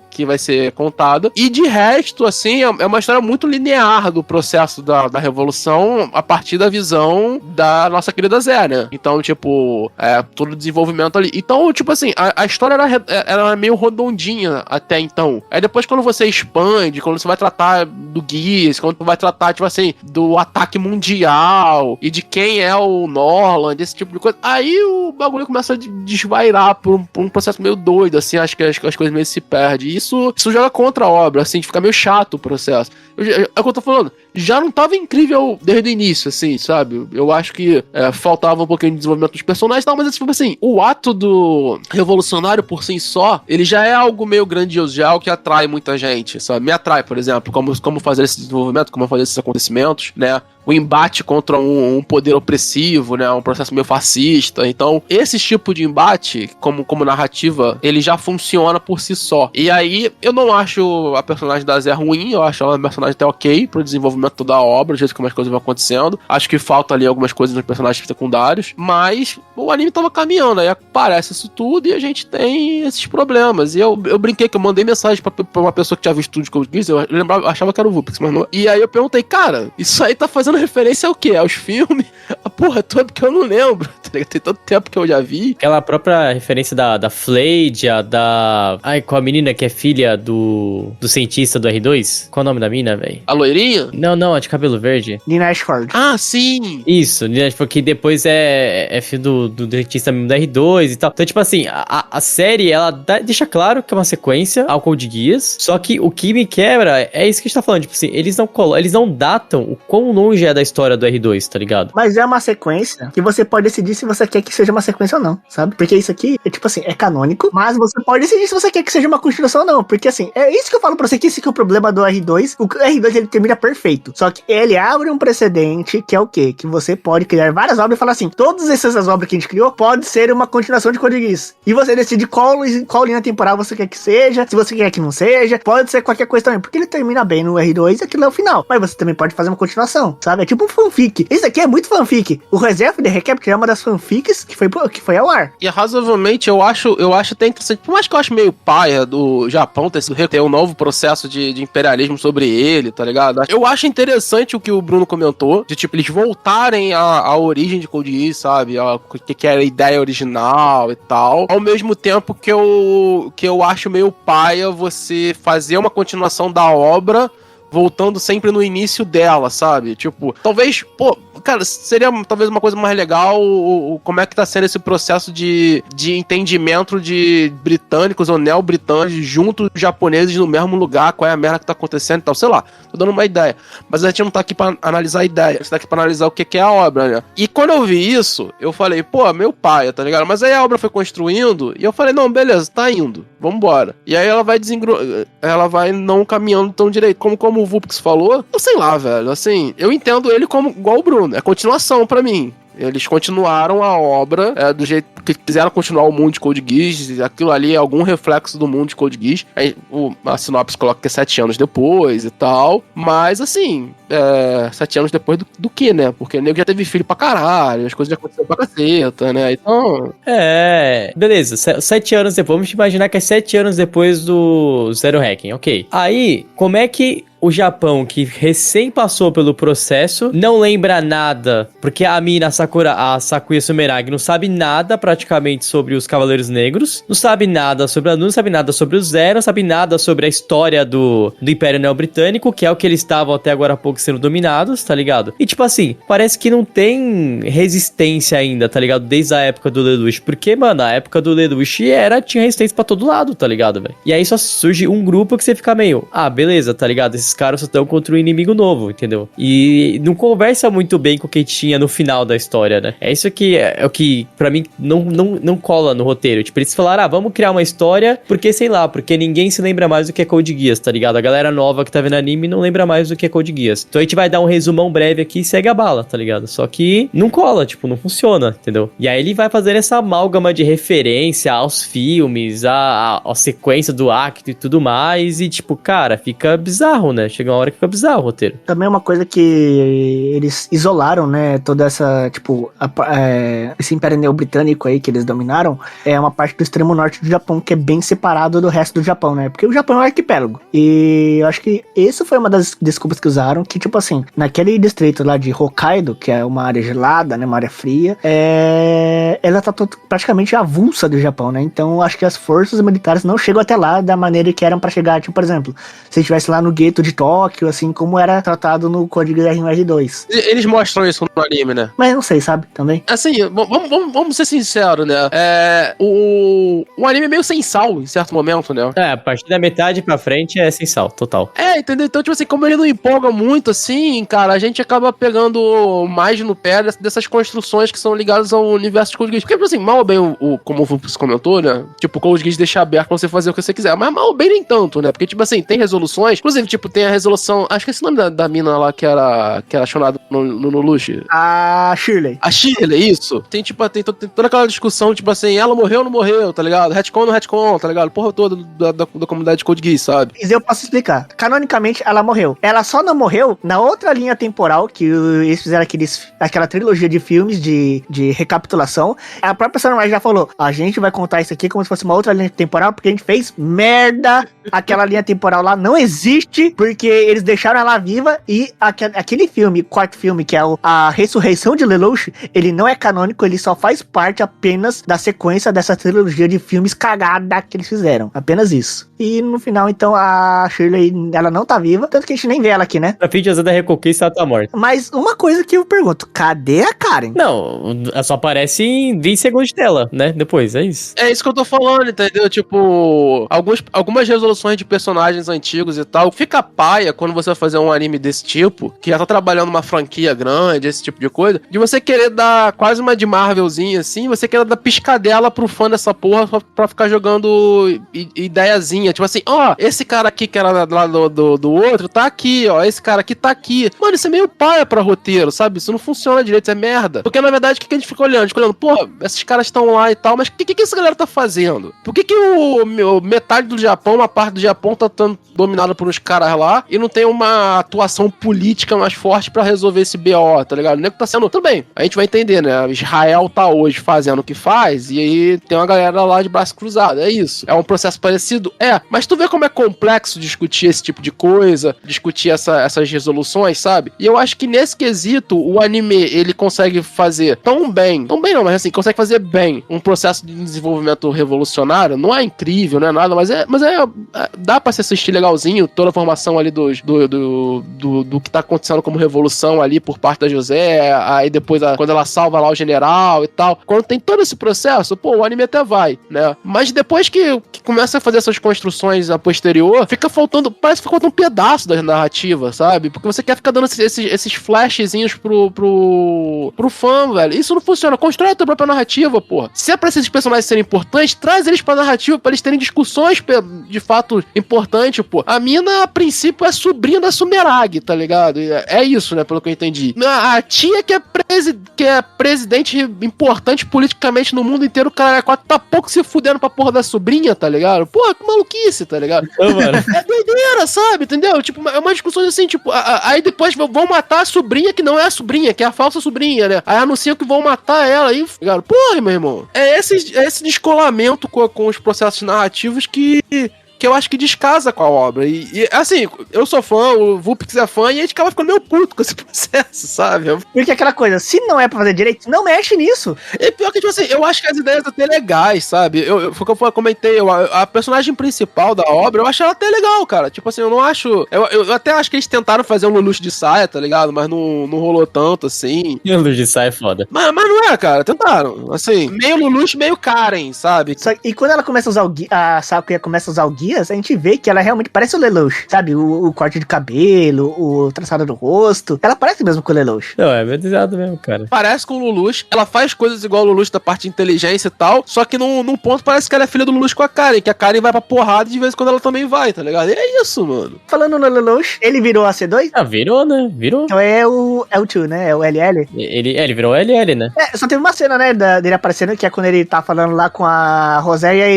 contada. E de resto, assim, é uma história muito linear do processo da Revolução a partir da visão da nossa querida Zé, né? Então, tipo, todo o desenvolvimento ali. Então, tipo assim, a história era meio redondinha até então. Aí depois, quando você expande, quando você vai tratar do Geass, quando você vai tratar, tipo assim, do ataque mundial e de quem é o Norland, esse tipo de coisa, aí o bagulho começa a desvairar por um processo meio doido, assim, acho que as coisas meio se perdem. E isso joga contra a obra, assim, fica meio chato o processo. É o que eu tô falando, já não tava incrível desde o início, assim, sabe? Eu acho que faltava um pouquinho de desenvolvimento dos personagens e tal, mas tipo assim, o ato do revolucionário por si só, ele já é algo meio grandioso, já é algo que atrai muita gente, sabe? Me atrai, por exemplo, como fazer esse desenvolvimento, como fazer esses acontecimentos, né? o embate contra um poder opressivo, né? Um processo meio fascista. Então, esse tipo de embate, como narrativa, ele já funciona por si só. E aí, eu não acho a personagem da Zé ruim, eu acho ela uma personagem até ok pro desenvolvimento da obra, do jeito como as coisas vão acontecendo. Acho que falta ali algumas coisas nos personagens secundários, mas o anime tava caminhando, aí aparece isso tudo e a gente tem esses problemas. E eu brinquei que eu mandei mensagem pra uma pessoa que tinha visto tudo de Code Geass, eu achava que era o Vulpix, mas não. E aí eu perguntei, cara, isso aí tá fazendo referência ao quê? Aos filmes? A porra toda, porque eu não lembro, tá ligado? Tem tanto tempo que eu já vi. Aquela própria referência da Fladia, com a menina que é filha do cientista do R2. Qual é o nome da mina, velho? A loirinha? Não, a de cabelo verde. Nina Ashford. Ah, sim! Isso, porque depois é filho do cientista mesmo do R2 e tal. Então, tipo assim, a série, ela deixa claro que é uma sequência ao Code Geass, só que o que me quebra é isso que a gente tá falando, tipo assim, eles não datam o quão longe é da história do R2, tá ligado? Mas é uma sequência que você pode decidir se você quer que seja uma sequência ou não, sabe? Porque isso aqui é tipo assim, é canônico, mas você pode decidir se você quer que seja uma continuação ou não. Porque assim, é isso que eu falo pra você, que esse que é o problema do R2. O R2 ele termina perfeito. Só que ele abre um precedente que é o quê? Que você pode criar várias obras e falar assim, todas essas obras que a gente criou pode ser uma continuação de Code Geass. E você decide qual linha temporal você quer que seja, se você quer que não seja, pode ser qualquer coisa também, porque ele termina bem no R2 e aquilo é o final. Mas você também pode fazer uma continuação, sabe? É tipo um fanfic. Isso aqui é muito fanfic. O Reserve The Recap é uma das fanfics que foi ao ar. E razoavelmente eu acho até interessante, por mais que eu acho meio paia do Japão ter um novo processo de imperialismo sobre ele, tá ligado? Eu acho interessante o que o Bruno comentou, de tipo, eles voltarem à origem de Code Geass, sabe? O que era a ideia original e tal. Ao mesmo tempo que eu acho meio paia você fazer uma continuação da obra voltando sempre no início dela, sabe? Tipo, talvez, cara, seria talvez uma coisa mais legal como é que tá sendo esse processo de entendimento de britânicos ou neo-britânicos junto japoneses no mesmo lugar, qual é a merda que tá acontecendo e tal, sei lá, tô dando uma ideia. Mas a gente não tá aqui pra analisar a ideia, a gente tá aqui pra analisar o que é a obra, né? E quando eu vi isso, eu falei, meu pai, tá ligado? Mas aí a obra foi construindo e eu falei, não, beleza, tá indo, vambora. E aí ela vai não caminhando tão direito, como o Vulpix falou, eu sei lá, velho, assim, eu entendo ele como igual o Bruno, é continuação pra mim. Eles continuaram a obra do jeito que quiseram continuar o mundo de Code Geass, aquilo ali é algum reflexo do mundo de Code Geass. Aí, a sinopse coloca que é 7 anos depois e tal, mas assim, 7 anos depois do que, né? Porque o nego já teve filho pra caralho, as coisas já aconteceram pra caceta, né? Então... beleza, 7 anos depois, vamos imaginar que é 7 anos depois do Zero Hacking, ok. Aí, como é que o Japão, que recém passou pelo processo, não lembra nada, porque a mina a Sakuya Sumeragi, não sabe nada praticamente sobre os Cavaleiros Negros, não sabe nada sobre a Luna, não sabe nada sobre o Zero, não sabe nada sobre a história do Império Neo-Britânico, que é o que eles estavam até agora há pouco sendo dominados, tá ligado? E tipo assim, parece que não tem resistência ainda, tá ligado? Desde a época do Lelouch, porque, mano, a época do Lelouch tinha resistência pra todo lado, tá ligado, velho? E aí só surge um grupo que você fica meio, beleza, tá ligado? Esses caras só estão contra um inimigo novo, entendeu? E não conversa muito bem com o que tinha no final da história, né? É isso que é o que, pra mim, não cola no roteiro. Tipo, eles falaram, vamos criar uma história, porque, sei lá, porque ninguém se lembra mais do que é Code Geass, tá ligado? A galera nova que tá vendo anime não lembra mais do que é Code Geass. Então a gente vai dar um resumão breve aqui e segue a bala, tá ligado? Só que não cola, tipo, não funciona, entendeu? E aí ele vai fazer essa amálgama de referência aos filmes, a sequência do acto e tudo mais, e tipo, cara, fica bizarro, né? Chega uma hora que fica bizarro o roteiro. Também é uma coisa que eles isolaram, né, toda essa, tipo, esse Império Neo-Britânico aí que eles dominaram, é uma parte do extremo norte do Japão, que é bem separado do resto do Japão, né, porque o Japão é um arquipélago. E eu acho que isso foi uma das desculpas que usaram, que tipo assim, naquele distrito lá de Hokkaido, que é uma área gelada, né, uma área fria, ela tá praticamente avulsa do Japão, né, então eu acho que as forças militares não chegam até lá da maneira que eram pra chegar, tipo, por exemplo, se estivesse lá no gueto de Tóquio, assim como era tratado no Código R2. Eles mostram isso no anime, né? Mas não sei, sabe, também. Assim, vamos ser sinceros, né? O anime é meio sem sal, em certo momento, né? A partir da metade pra frente é sem sal, total. Entendeu? Então, tipo assim, como ele não empolga muito, assim, cara, a gente acaba pegando mais no pé dessas construções que são ligadas ao universo de Code Geass. Porque, tipo assim, mal ou bem, como o Vulpix comentou, né? Tipo, o Code Geass deixa aberto pra você fazer o que você quiser. Mas mal ou bem nem tanto, né? Porque, tipo assim, tem resoluções. Inclusive, tipo, tem a resolução. Acho que esse nome da mina lá que era chamada no Lelouch. A Shirley. A Shirley, isso. Tem, tipo, tem toda aquela discussão, tipo assim, ela morreu ou não morreu, tá ligado? Retcon ou não retcon, tá ligado? Porra toda da comunidade de Code Geass, sabe? Mas eu posso explicar. Canonicamente, ela morreu. Ela só não morreu na outra linha temporal, que eles fizeram aquela trilogia de filmes de recapitulação. A própria personagem já falou, a gente vai contar isso aqui como se fosse uma outra linha temporal, porque a gente fez merda. Aquela linha temporal lá não existe, porque eles deixaram ela viva e aquele filme, quarto filme, que é a ressurreição de Lelouch, ele não é canônico, ele só faz parte apenas da sequência dessa trilogia de filmes cagada que eles fizeram. Apenas isso. E no final, então, a Shirley, ela não tá viva, tanto que a gente nem vê ela aqui, né? Pra fim de Azar da Reconquista, ela tá morta. Mas uma coisa que eu pergunto, cadê a Karen? Não, ela só aparece em 20 segundos de tela, né? Depois, é isso. É isso que eu tô falando, entendeu? Tipo, algumas resoluções de personagens antigos e tal, fica paia quando você vai fazer um anime desse tipo, que já tá trabalhando uma franquia grande, esse tipo de coisa, de você querer dar quase uma de Marvelzinha, assim, você querer dar piscadela pro fã dessa porra pra ficar jogando ideiazinha. Tipo assim, ó, esse cara aqui que era lá do outro, tá aqui, ó, esse cara aqui tá aqui. Mano, isso é meio paia pra roteiro, sabe? Isso não funciona direito, isso é merda. Porque, na verdade, o que a gente fica olhando? A gente fica olhando, porra, esses caras estão lá e tal, mas o que essa galera tá fazendo? Por que metade do Japão, uma parte do Japão tá dominada por uns caras lá e não tem uma atuação política mais forte pra resolver esse BO, tá ligado? O nego tá sendo... Tudo bem, a gente vai entender, né? Israel tá hoje fazendo o que faz e aí tem uma galera lá de braço cruzado, é isso. É um processo parecido? É, mas tu vê como é complexo discutir esse tipo de coisa, discutir essas resoluções, sabe? E eu acho que nesse quesito, o anime, ele consegue fazer tão bem não, mas assim, consegue fazer bem um processo de desenvolvimento revolucionário, não é incrível, não é nada, mas dá pra se assistir legalzinho, toda a formação ali do que tá acontecendo como revolução ali por parte da José, aí depois quando ela salva lá o general e tal, quando tem todo esse processo, pô, o anime até vai, né? Mas depois que começa a fazer essas construções a posterior, parece que fica faltando um pedaço da narrativa, sabe? Porque você quer ficar dando esses flashzinhos pro fã, velho. Isso não funciona. Constrói a tua própria narrativa, porra. Se é pra esses personagens serem importantes, traz eles pra narrativa pra eles terem discussões de fato importantes, pô. A mina, a princípio, é sobrinha da Sumeragi, tá ligado? É isso, né? Pelo que eu entendi. A tia que é presidente importante politicamente no mundo inteiro, o cara tá pouco se fudendo pra porra da sobrinha, tá ligado? Porra, que maluquice, tá ligado? É doideira, sabe? Entendeu? Tipo, é uma discussão assim, tipo, aí depois vão matar a sobrinha que não é a sobrinha, que é a falsa sobrinha, né? Aí anunciam que vão matar ela aí, ligado? Porra, meu irmão. É esse descolamento com os processos narrativos que eu acho que descasa com a obra. E assim, eu sou fã, o Vulpix é fã, e a gente acaba ficando meio puto com esse processo, sabe? Porque aquela coisa, se não é pra fazer direito, não mexe nisso. E pior que, tipo assim, eu acho que as ideias até legais, sabe? Foi o que eu comentei, a personagem principal da obra, eu acho ela até legal, cara. Tipo assim, eu não acho... Eu até acho que eles tentaram fazer um Lelouch de saia, tá ligado? Mas não rolou tanto, assim. E o Lelouch de saia é foda. Mas não é, cara. Tentaram. Assim, meio Lelouch, meio Karen, sabe? E quando ela começa a usar a Sakuya começa a usar o guias, a gente vê que ela realmente parece o Lelouch, sabe? O corte de cabelo, o traçado do rosto. Ela parece mesmo com o Lelouch. Não, é verdade mesmo, cara. Parece com o Lelouch. Ela faz coisas igual o Lelouch da parte de inteligência e tal, só que num ponto parece que ela é filha do Lelouch com a Karen, que a Karen vai pra porrada e de vez em quando ela também vai, tá ligado? E é isso, mano. Falando no Lelouch, ele virou a C2? Ah, virou, né? Virou. Então é o L2, né? É o LL. Ele virou LL, né? Só teve uma cena, né, dele aparecendo, que é quando ele tá falando lá com a Rosé, e aí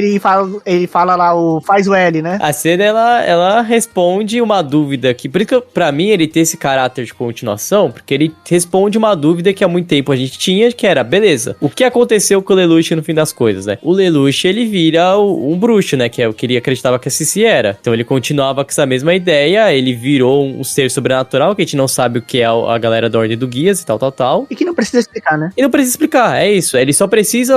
ele fala lá faz o L, né? A cena, ela responde uma dúvida que, por isso que pra mim ele tem esse caráter de continuação, porque ele responde uma dúvida que há muito tempo a gente tinha, que era, beleza, o que aconteceu com o Lelouch no fim das coisas, né? O Lelouch, ele vira um bruxo, né? Que é o que ele acreditava que a Cici era. Então ele continuava com essa mesma ideia, ele virou um ser sobrenatural, que a gente não sabe o que é a galera da Ordem do Guias e tal. E que não precisa explicar, né? E não precisa explicar, é isso. Ele só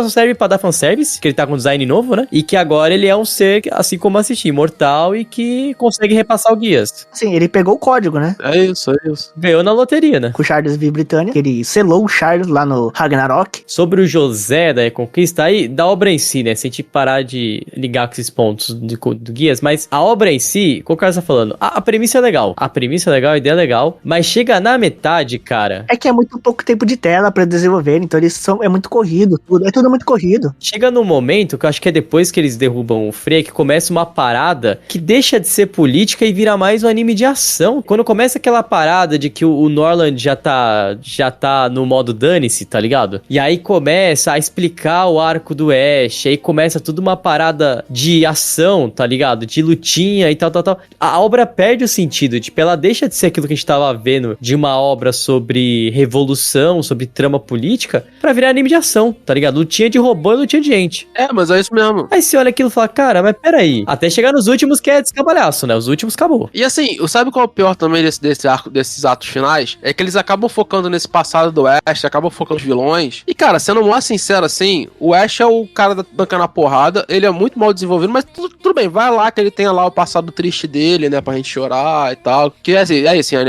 serve pra dar fanservice, que ele tá com design novo, né? E que agora ele é um ser, assim como assistir, imortal e que consegue repassar o Guias. Sim, ele pegou o código, né? É isso. Ganhou na loteria, né? Com o Charles V Britânia, que ele selou o Charles lá no Ragnarok. Sobre o José da Reconquista, aí, da obra em si, né? Se a gente parar de ligar com esses pontos do Guias, mas a obra em si, como o cara tá falando, a premissa é legal. A ideia é legal, mas chega na metade, cara... É que é muito pouco tempo de tela pra desenvolver, então é muito corrido, é tudo muito corrido. Chega num momento que eu acho que é depois que eles derrubam o Frey, que começa uma parada que deixa de ser política e vira mais um anime de ação. Quando começa aquela parada de que o Norland já tá no modo dane-se, tá ligado? E aí começa a explicar o arco do Ash, aí começa tudo uma parada de ação, tá ligado? De lutinha e tal. A obra perde o sentido, tipo, ela deixa de ser aquilo que a gente tava vendo de uma obra sobre revolução, sobre trama política, pra virar anime de ação, tá ligado? Lutinha de robô e lutinha de gente. Mas é isso mesmo. Aí você olha aquilo e fala, cara, mas peraí. Até chegar nos últimos que é descabalhaço, né? Os últimos acabou. E assim, sabe qual é o pior também desse arco, desses atos finais? É que eles acabam focando nesse passado do Ash, acabam focando nos vilões. E cara, sendo mais sincero assim, o Ash é o cara dancando a porrada, ele é muito mal desenvolvido, mas tudo bem, vai lá que ele tenha lá o passado triste dele, né, pra gente chorar e tal. Que assim,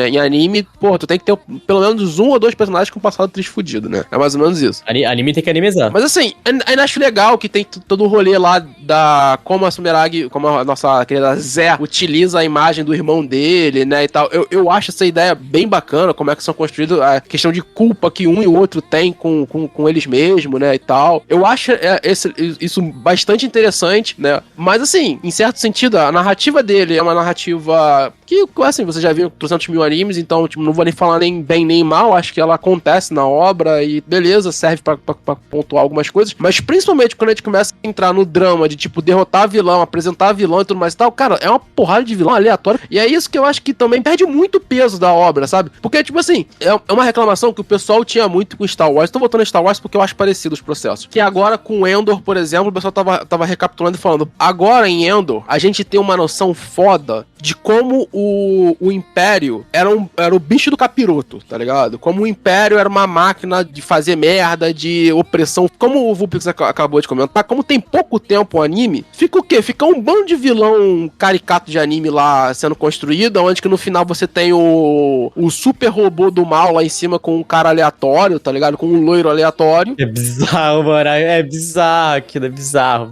em anime, porra, tu tem que ter pelo menos um ou dois personagens com passado triste fudido, né? É mais ou menos isso. Anime tem que animizar. Mas assim, ainda acho legal que tem todo o rolê lá da como a Sumeragi, como a nossa querida Zé utiliza a imagem do irmão dele, né, e tal. Eu acho essa ideia bem bacana, como é que são construídos, a questão de culpa que um e o outro tem com eles mesmos, né, e tal. Eu acho isso bastante interessante, né, mas assim, em certo sentido, a narrativa dele é uma narrativa que, assim, você já viu 300 mil animes, então, tipo, não vou nem falar nem bem nem mal, acho que ela acontece na obra e beleza, serve pra pontuar algumas coisas, mas principalmente quando a gente começa a entrar no drama de, tipo, derrotar vilão, apresentar vilão e tudo mais e tal, cara, é uma porrada de vilão aleatório, e é isso que eu acho que também perde muito peso da obra, sabe? Porque, tipo assim, é uma reclamação que o pessoal tinha muito com Star Wars, tô voltando a Star Wars porque eu acho parecido os processos, que agora com Endor, por exemplo, o pessoal tava recapitulando e falando, agora em Endor, a gente tem uma noção foda de como o Império era o bicho do capiroto, tá ligado? Como o Império era uma máquina de fazer merda, de opressão. Como o Vulpix acabou de comentar, como tem pouco tempo o anime, fica o quê? Fica um bando de vilão caricato de anime lá sendo construído, onde que no final você tem o super robô do mal lá em cima com um cara aleatório, tá ligado? Com um loiro aleatório. É bizarro, mano. É bizarro aquilo, é bizarro,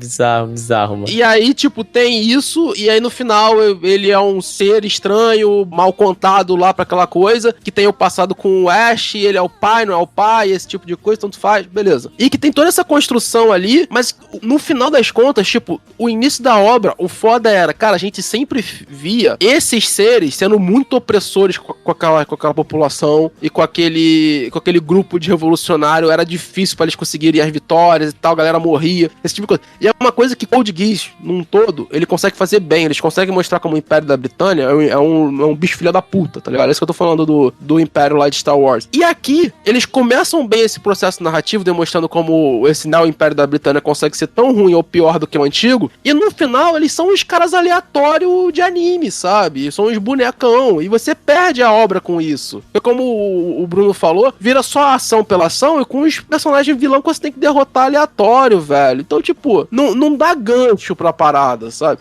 mano. E aí, tipo, tem isso, e aí no final ele é um ser estranho, mal contado lá pra aquela coisa, que tem o passado com o Ash, ele é o pai, não é o pai, esse tipo de coisa, tanto faz, beleza. E que tem toda essa construção ali, mas no final das contas, tipo, o início da obra, o foda era, cara, a gente sempre via esses seres sendo muito opressores com aquela população e com aquele grupo de revolucionário, era difícil pra eles conseguirem as vitórias e tal, a galera morria, esse tipo de coisa. E é uma coisa que Code Geass, num todo, ele consegue fazer bem, eles conseguem mostrar como o Império da Britânia é um bicho filha da puta, tá ligado? É isso que eu tô falando do Império lá de Star Wars. E aqui, eles começam bem esse processo narrativo, demonstrando como esse Neo Império da Britânia consegue ser tão ruim ou pior do que o antigo, e no final, eles são os caras aleatórios de anime, sabe? São os bonecão, e você perde a obra com isso. Porque como o Bruno falou, vira só ação pela ação, e com os personagens vilão que você tem que derrotar aleatório, velho. Então, tipo, não dá gancho pra parada, sabe?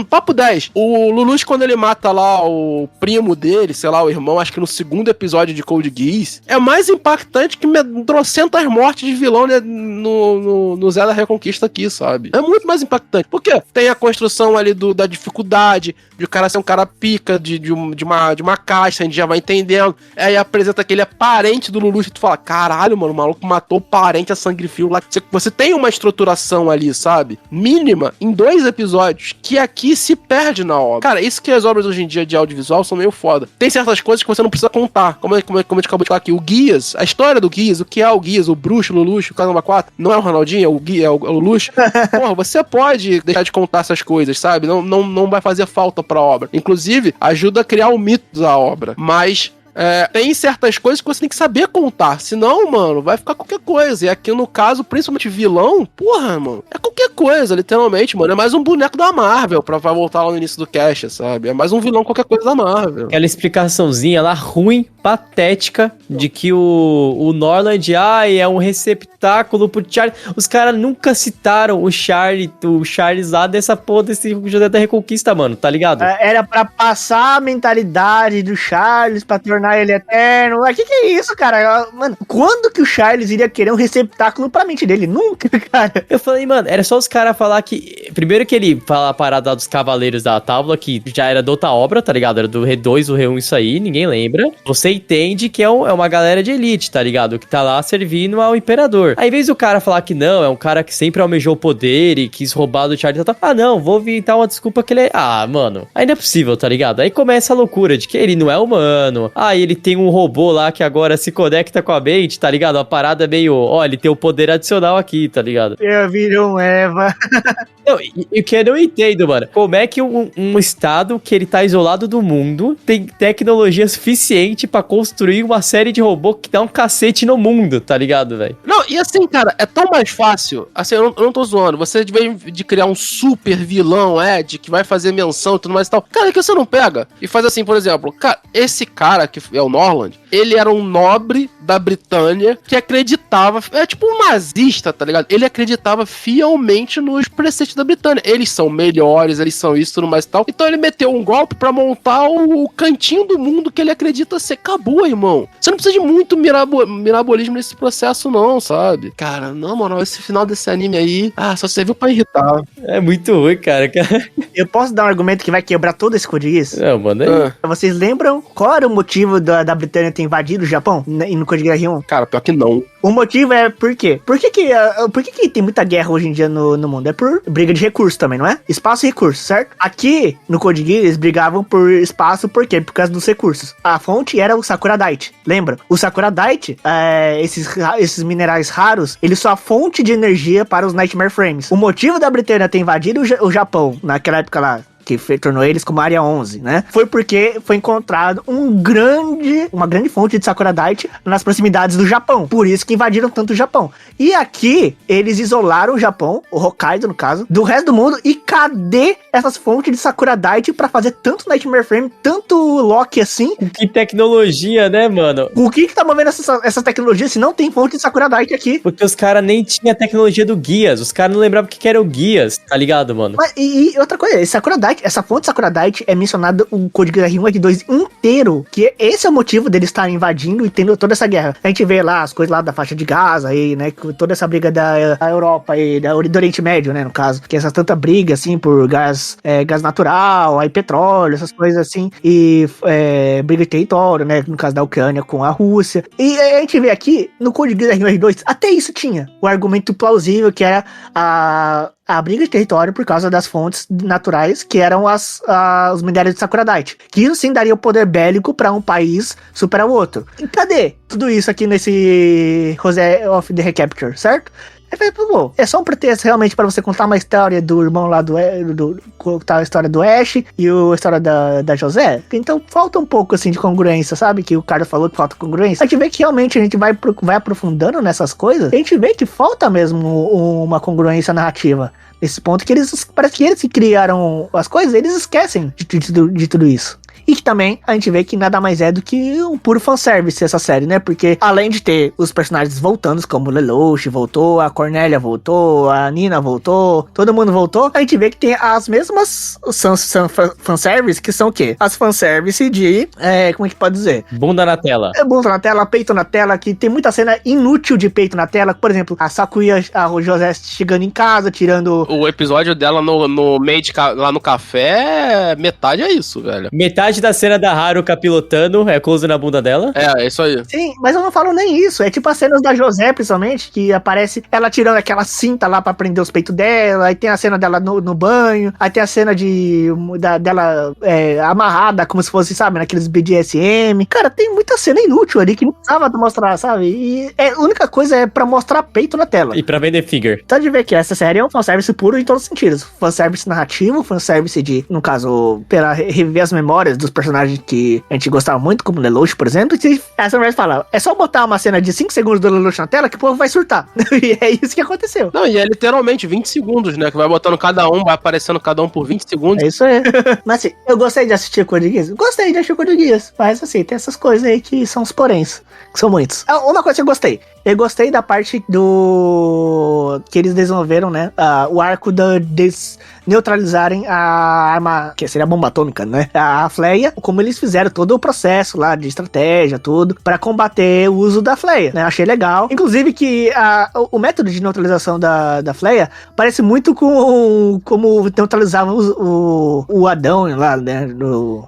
Papo 10, o Lelouch, quando ele mata lá o primo dele, sei lá, o irmão, acho que no segundo episódio de Code Geass, é mais impactante que trocentas mortes de vilão, né, no Zé da Reconquista aqui, sabe? É muito mais impactante. Por quê? Tem a construção ali da dificuldade, de o cara ser um cara pica, de uma caixa, a gente já vai entendendo. Aí apresenta que ele é parente do Lelouch e tu fala, caralho, mano, o maluco matou o parente a sangue frio lá. Você tem uma estruturação ali, sabe? Mínima, em 2 episódios, que aqui se perde na obra. Cara, isso que as obras hoje em dia de audiovisual são meio foda. Tem certas coisas que você não precisa contar. Como a gente acabou de falar aqui, o Geass, a história do Geass, o que é o Geass, o bruxo, o Lelouch, o Caramba 4, não é o Ronaldinho, é o Lelouch. Porra, você pode deixar de contar essas coisas, sabe? Não vai fazer falta pra obra. Inclusive, ajuda a criar o mito da obra. Mas tem certas coisas que você tem que saber contar. Senão, mano, vai ficar qualquer coisa. E aqui, no caso, principalmente vilão, porra, mano, é qualquer coisa, literalmente, mano. É mais um boneco da Marvel, pra voltar lá no início do cast, sabe? É mais um vilão qualquer coisa da Marvel. Aquela explicaçõezinha lá, ruim, patética, de que o Norland, é um receptáculo pro Charlie. Os caras nunca citaram o Charles lá dessa porra desse José da Reconquista, mano, tá ligado? Era pra passar a mentalidade do Charles, pra tornar tornar ele eterno. Mas que é isso, cara? Mano, quando que o Charles iria querer um receptáculo pra mente dele? Nunca, cara. Eu falei, mano, era só os caras falar que... Primeiro que ele fala a parada dos Cavaleiros da Tábua, que já era de outra obra, tá ligado? Era do R2, o R1, isso aí, ninguém lembra. Você entende que é uma galera de elite, tá ligado? Que tá lá servindo ao Imperador. Aí, em vez do cara falar que não, é um cara que sempre almejou poder e quis roubar do Charles, não, vou inventar uma desculpa que ele é... Ah, mano, aí não é possível, tá ligado? Aí começa a loucura de que ele não é humano. Ah, ele tem um robô lá que agora se conecta com a mente, tá ligado? A parada é meio... Ó, ele tem o poder adicional aqui, tá ligado? Eu virou um Eva. Não, e o que eu não entendo, mano, como é que um estado que ele tá isolado do mundo tem tecnologia suficiente pra construir uma série de robô que dá um cacete no mundo, tá ligado, velho? Não, e assim, cara, é tão mais fácil. Assim, eu não tô zoando. Você, de vez de criar um super vilão, Ed, que vai fazer menção e tudo mais e tal. Cara, que você não pega e faz assim, por exemplo. Cara, esse cara, que é o Norland, ele era um nobre da Britânia que acreditava... É tipo um nazista, tá ligado? Ele acreditava fielmente nos preceitos da Britânia. Eles são melhores, eles são isso e tudo mais e tal. Então ele meteu um golpe pra montar o cantinho do mundo que ele acredita ser. Acabou, irmão. Você não precisa de muito mirabolismo nesse processo, não, sabe? Cara, não, mano, esse final desse anime aí, só serviu pra irritar. É muito ruim, cara. Eu posso dar um argumento que vai quebrar todo esse codiguiz? Não, mano, Vocês lembram qual era o motivo da Britânia ter invadido o Japão no Code Geass 1? Cara, pior que não. O motivo é por quê? Por que tem muita guerra hoje em dia no mundo? É por briga de recursos também, não é? Espaço e recursos, certo? Aqui, no Code Geass, eles brigavam por espaço, por quê? Por causa dos recursos. A fonte era o Sakura Dite, lembra? O Sakura Dite, esses minerais raros, eles são a fonte de energia para os Nightmare Frames. O motivo da Britânia ter invadido o Japão, naquela época lá, que tornou eles como Área 11, né? Foi porque foi encontrado uma grande fonte de Sakura Dite nas proximidades do Japão. Por isso que invadiram tanto o Japão. E aqui, eles isolaram o Japão, o Hokkaido no caso, do resto do mundo. E cadê essas fontes de Sakura Dite pra fazer tanto Nightmare Frame, tanto Loki assim? Que tecnologia, né, mano? O que tá movendo essa tecnologia se não tem fonte de Sakura Dite aqui? Porque os caras nem tinham a tecnologia do Guias. Os caras não lembravam o que era o Guias, tá ligado, mano? Mas, e outra coisa, Sakura Dite, essa fonte de Sakura Dite é mencionada o Code Geass 1 e 2 inteiro, que esse é o motivo deles estarem invadindo e tendo toda essa guerra. A gente vê lá as coisas lá da faixa de Gaza aí, né, toda essa briga da Europa e do Oriente Médio, né, no caso, que essa tanta briga, assim, por gás natural, aí petróleo, essas coisas assim, e briga de território, né, no caso da Ucrânia com a Rússia. E a gente vê aqui, no Code Geass 1 e 2, até isso tinha o argumento plausível, que era a briga de território por causa das fontes naturais, que eram os minérios de Sakura Dite. Que isso sim daria o poder bélico para um país superar o outro. E cadê tudo isso aqui nesse Rose of the Recapture, certo? É só um pretexto realmente para você contar uma história do irmão lá contar a história do Ash e a história da José. Então falta um pouco assim de congruência, sabe? Que o cara falou que falta congruência. A gente vê que realmente a gente vai aprofundando nessas coisas. A gente vê que falta mesmo uma congruência narrativa. Nesse ponto que parece que eles que criaram as coisas, eles esquecem de tudo isso. E que também a gente vê que nada mais é do que um puro fanservice essa série, né? Porque além de ter os personagens voltando, como o Lelouch voltou, a Cornélia voltou, a Nina voltou, todo mundo voltou, a gente vê que tem as mesmas fanservice, que são o quê? As fanservice de, como é que pode dizer? Bunda na tela. Bunda na tela, peito na tela, que tem muita cena inútil de peito na tela. Por exemplo, a Sakuya, a José chegando em casa, tirando... O episódio dela no meio lá no café, metade é isso, velho. Metade da cena da Haruka pilotando é close na bunda dela. É isso aí. Sim, mas eu não falo nem isso. É tipo as cenas da José, principalmente, que aparece ela tirando aquela cinta lá pra prender os peitos dela. Aí tem a cena dela no banho. Aí tem a cena dela amarrada, como se fosse, sabe, naqueles BDSM. Cara, tem muita cena inútil ali que não precisava mostrar, sabe? E a única coisa é pra mostrar peito na tela. E pra vender figure. Tá de ver que essa série é um fanservice puro em todos os sentidos. Fanservice narrativo, fanservice de, no caso, pra reviver as memórias dos personagens que a gente gostava muito, como Lelouch, por exemplo. E a Sunrise fala, é só botar uma cena de 5 segundos do Lelouch na tela que o povo vai surtar. E é isso que aconteceu. Não, e é literalmente 20 segundos, né? Que vai botando cada um, vai aparecendo cada um por 20 segundos. É isso aí. Mas assim, eu gostei de assistir Code Geass. Gostei de assistir Code Geass. Mas assim, tem essas coisas aí que são os poréns. Que são muitos. Uma coisa que eu gostei. Eu gostei da parte que eles desenvolveram, né? O arco deles neutralizarem a arma, que seria a bomba atômica, né? A Fleia, como eles fizeram todo o processo lá de estratégia, tudo, pra combater o uso da Fleia, né? Achei legal. Inclusive que o método de neutralização da Fleia parece muito com como neutralizava o Adão lá, né?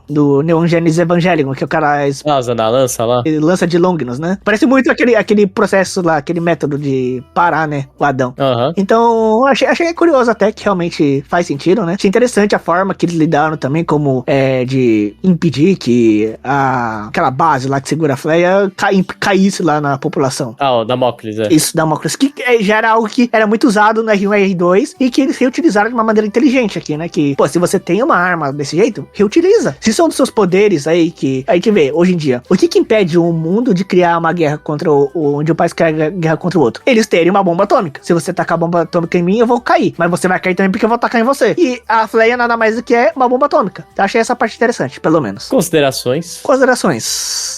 Do Neon Genesis Evangelion, que o cara Usando a lança lá. lança de Longinus, né? Parece muito aquele processo lá, aquele método de parar, né? O Adão. Aham. Então, achei curioso até que realmente faz sentido, né? Achei interessante a forma que eles lidaram também, como de impedir que aquela base lá que segura a Fleia caísse lá na população. O Damocles, Isso, Damocles, que já era algo que era muito usado no R1 e R2 e que eles reutilizaram de uma maneira inteligente aqui, né? Que, pô, se você tem uma arma desse jeito, reutiliza. Se são dos seus poderes aí que... A gente vê, hoje em dia, o que impede um mundo de criar uma guerra contra onde o país cria guerra contra o outro? Eles terem uma bomba atômica. Se você tacar a bomba atômica em mim, eu vou cair. Mas você vai cair também porque eu vou tacar em você. E a Fleia nada mais do que é uma bomba atômica. Então, achei essa parte interessante, pelo menos. Considerações.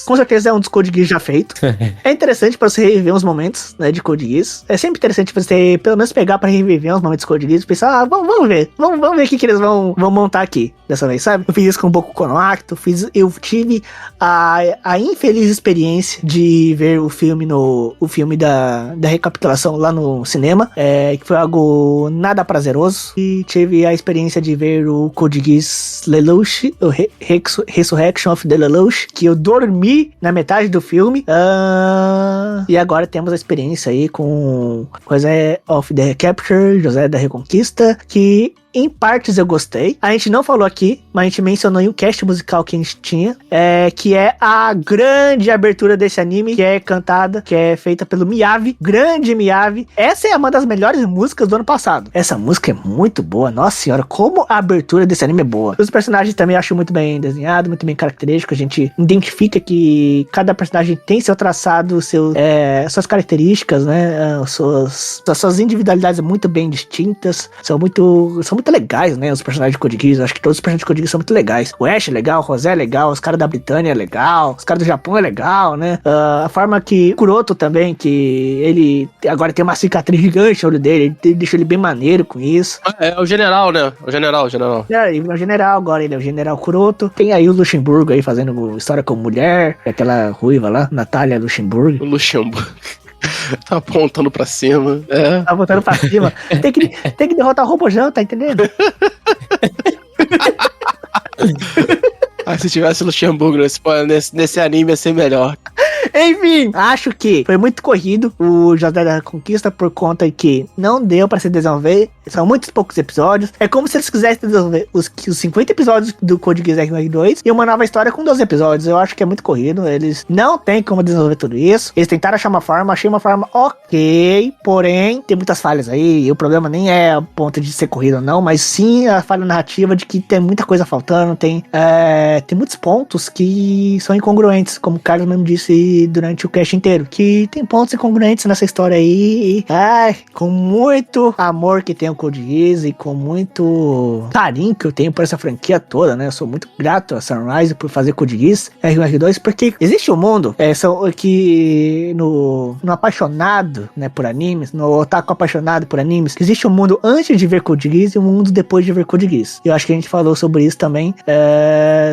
Com certeza é um dos Code Geass já feito. É interessante pra você reviver uns momentos, né, de Code Geass. É sempre interessante você, pelo menos, pegar pra reviver uns momentos de Code Geass e pensar, vamos ver. Vamos ver o que eles vão montar aqui dessa vez, sabe? Eu fiz isso com um Boku no Hero, eu tive a infeliz experiência de ver o filme da recapitulação lá no cinema, que foi algo nada prazeroso. E tive a experiência de ver o Code Geass Lelouch, o Resurrection of the Lelouch, que eu dormi na metade do filme. E agora temos a experiência aí com José of the Recapture, José da Reconquista, que em partes eu gostei. A gente não falou aqui, mas a gente mencionou em um cast musical que a gente tinha, que é a grande abertura desse anime, que é cantada, que é feita pelo Miyavi, grande Miyavi. Essa é uma das melhores músicas do ano passado. Essa música é muito boa, nossa senhora, como a abertura desse anime é boa. Os personagens também eu acho muito bem desenhado, muito bem característico. A gente identifica que cada personagem tem seu traçado, suas características, né? Suas individualidades muito bem distintas, são muito legais, né? Os personagens de Code Geass, acho que todos os personagens de Code Geass são muito legais. O Ash é legal, o Rosé é legal, os caras da Britânia é legal, os caras do Japão é legal, né? A forma que o Kuroto também, que ele agora tem uma cicatriz gigante no olho dele, ele deixa ele bem maneiro com isso. É o general, né? O general. Ele é o general agora, ele é o general Kuroto. Tem aí o Luxemburgo aí fazendo história com mulher, aquela ruiva lá, Natália Luxemburgo. O Luxemburgo. Tá apontando pra cima. Tá apontando pra cima. Tem que derrotar o Robojão, tá entendendo? Se tivesse o Luxemburgo nesse anime ia ser melhor. Enfim, acho que foi muito corrido o José da Conquista por conta que não deu pra se desenvolver. São muitos poucos episódios. É como se eles quisessem desenvolver os 50 episódios do Code Geass R2 e uma nova história com 12 episódios. Eu acho que é muito corrido. Eles não têm como desenvolver tudo isso. Eles tentaram achar uma forma, achei uma forma ok, porém tem muitas falhas aí. E o problema nem é o ponto de ser corrido ou não, mas sim a falha narrativa de que tem muita coisa faltando. Tem muitos pontos que são incongruentes, como o Carlos mesmo disse durante o cast inteiro, que tem pontos incongruentes nessa história aí, com muito amor que tem o Code Geass e com muito carinho que eu tenho por essa franquia toda, né? Eu sou muito grato a Sunrise por fazer Code Geass R1 R2, porque existe um mundo que no apaixonado, né, por animes, no otaku apaixonado por animes, existe um mundo antes de ver Code Geass e um mundo depois de ver Code Geass. Eu acho que a gente falou sobre isso também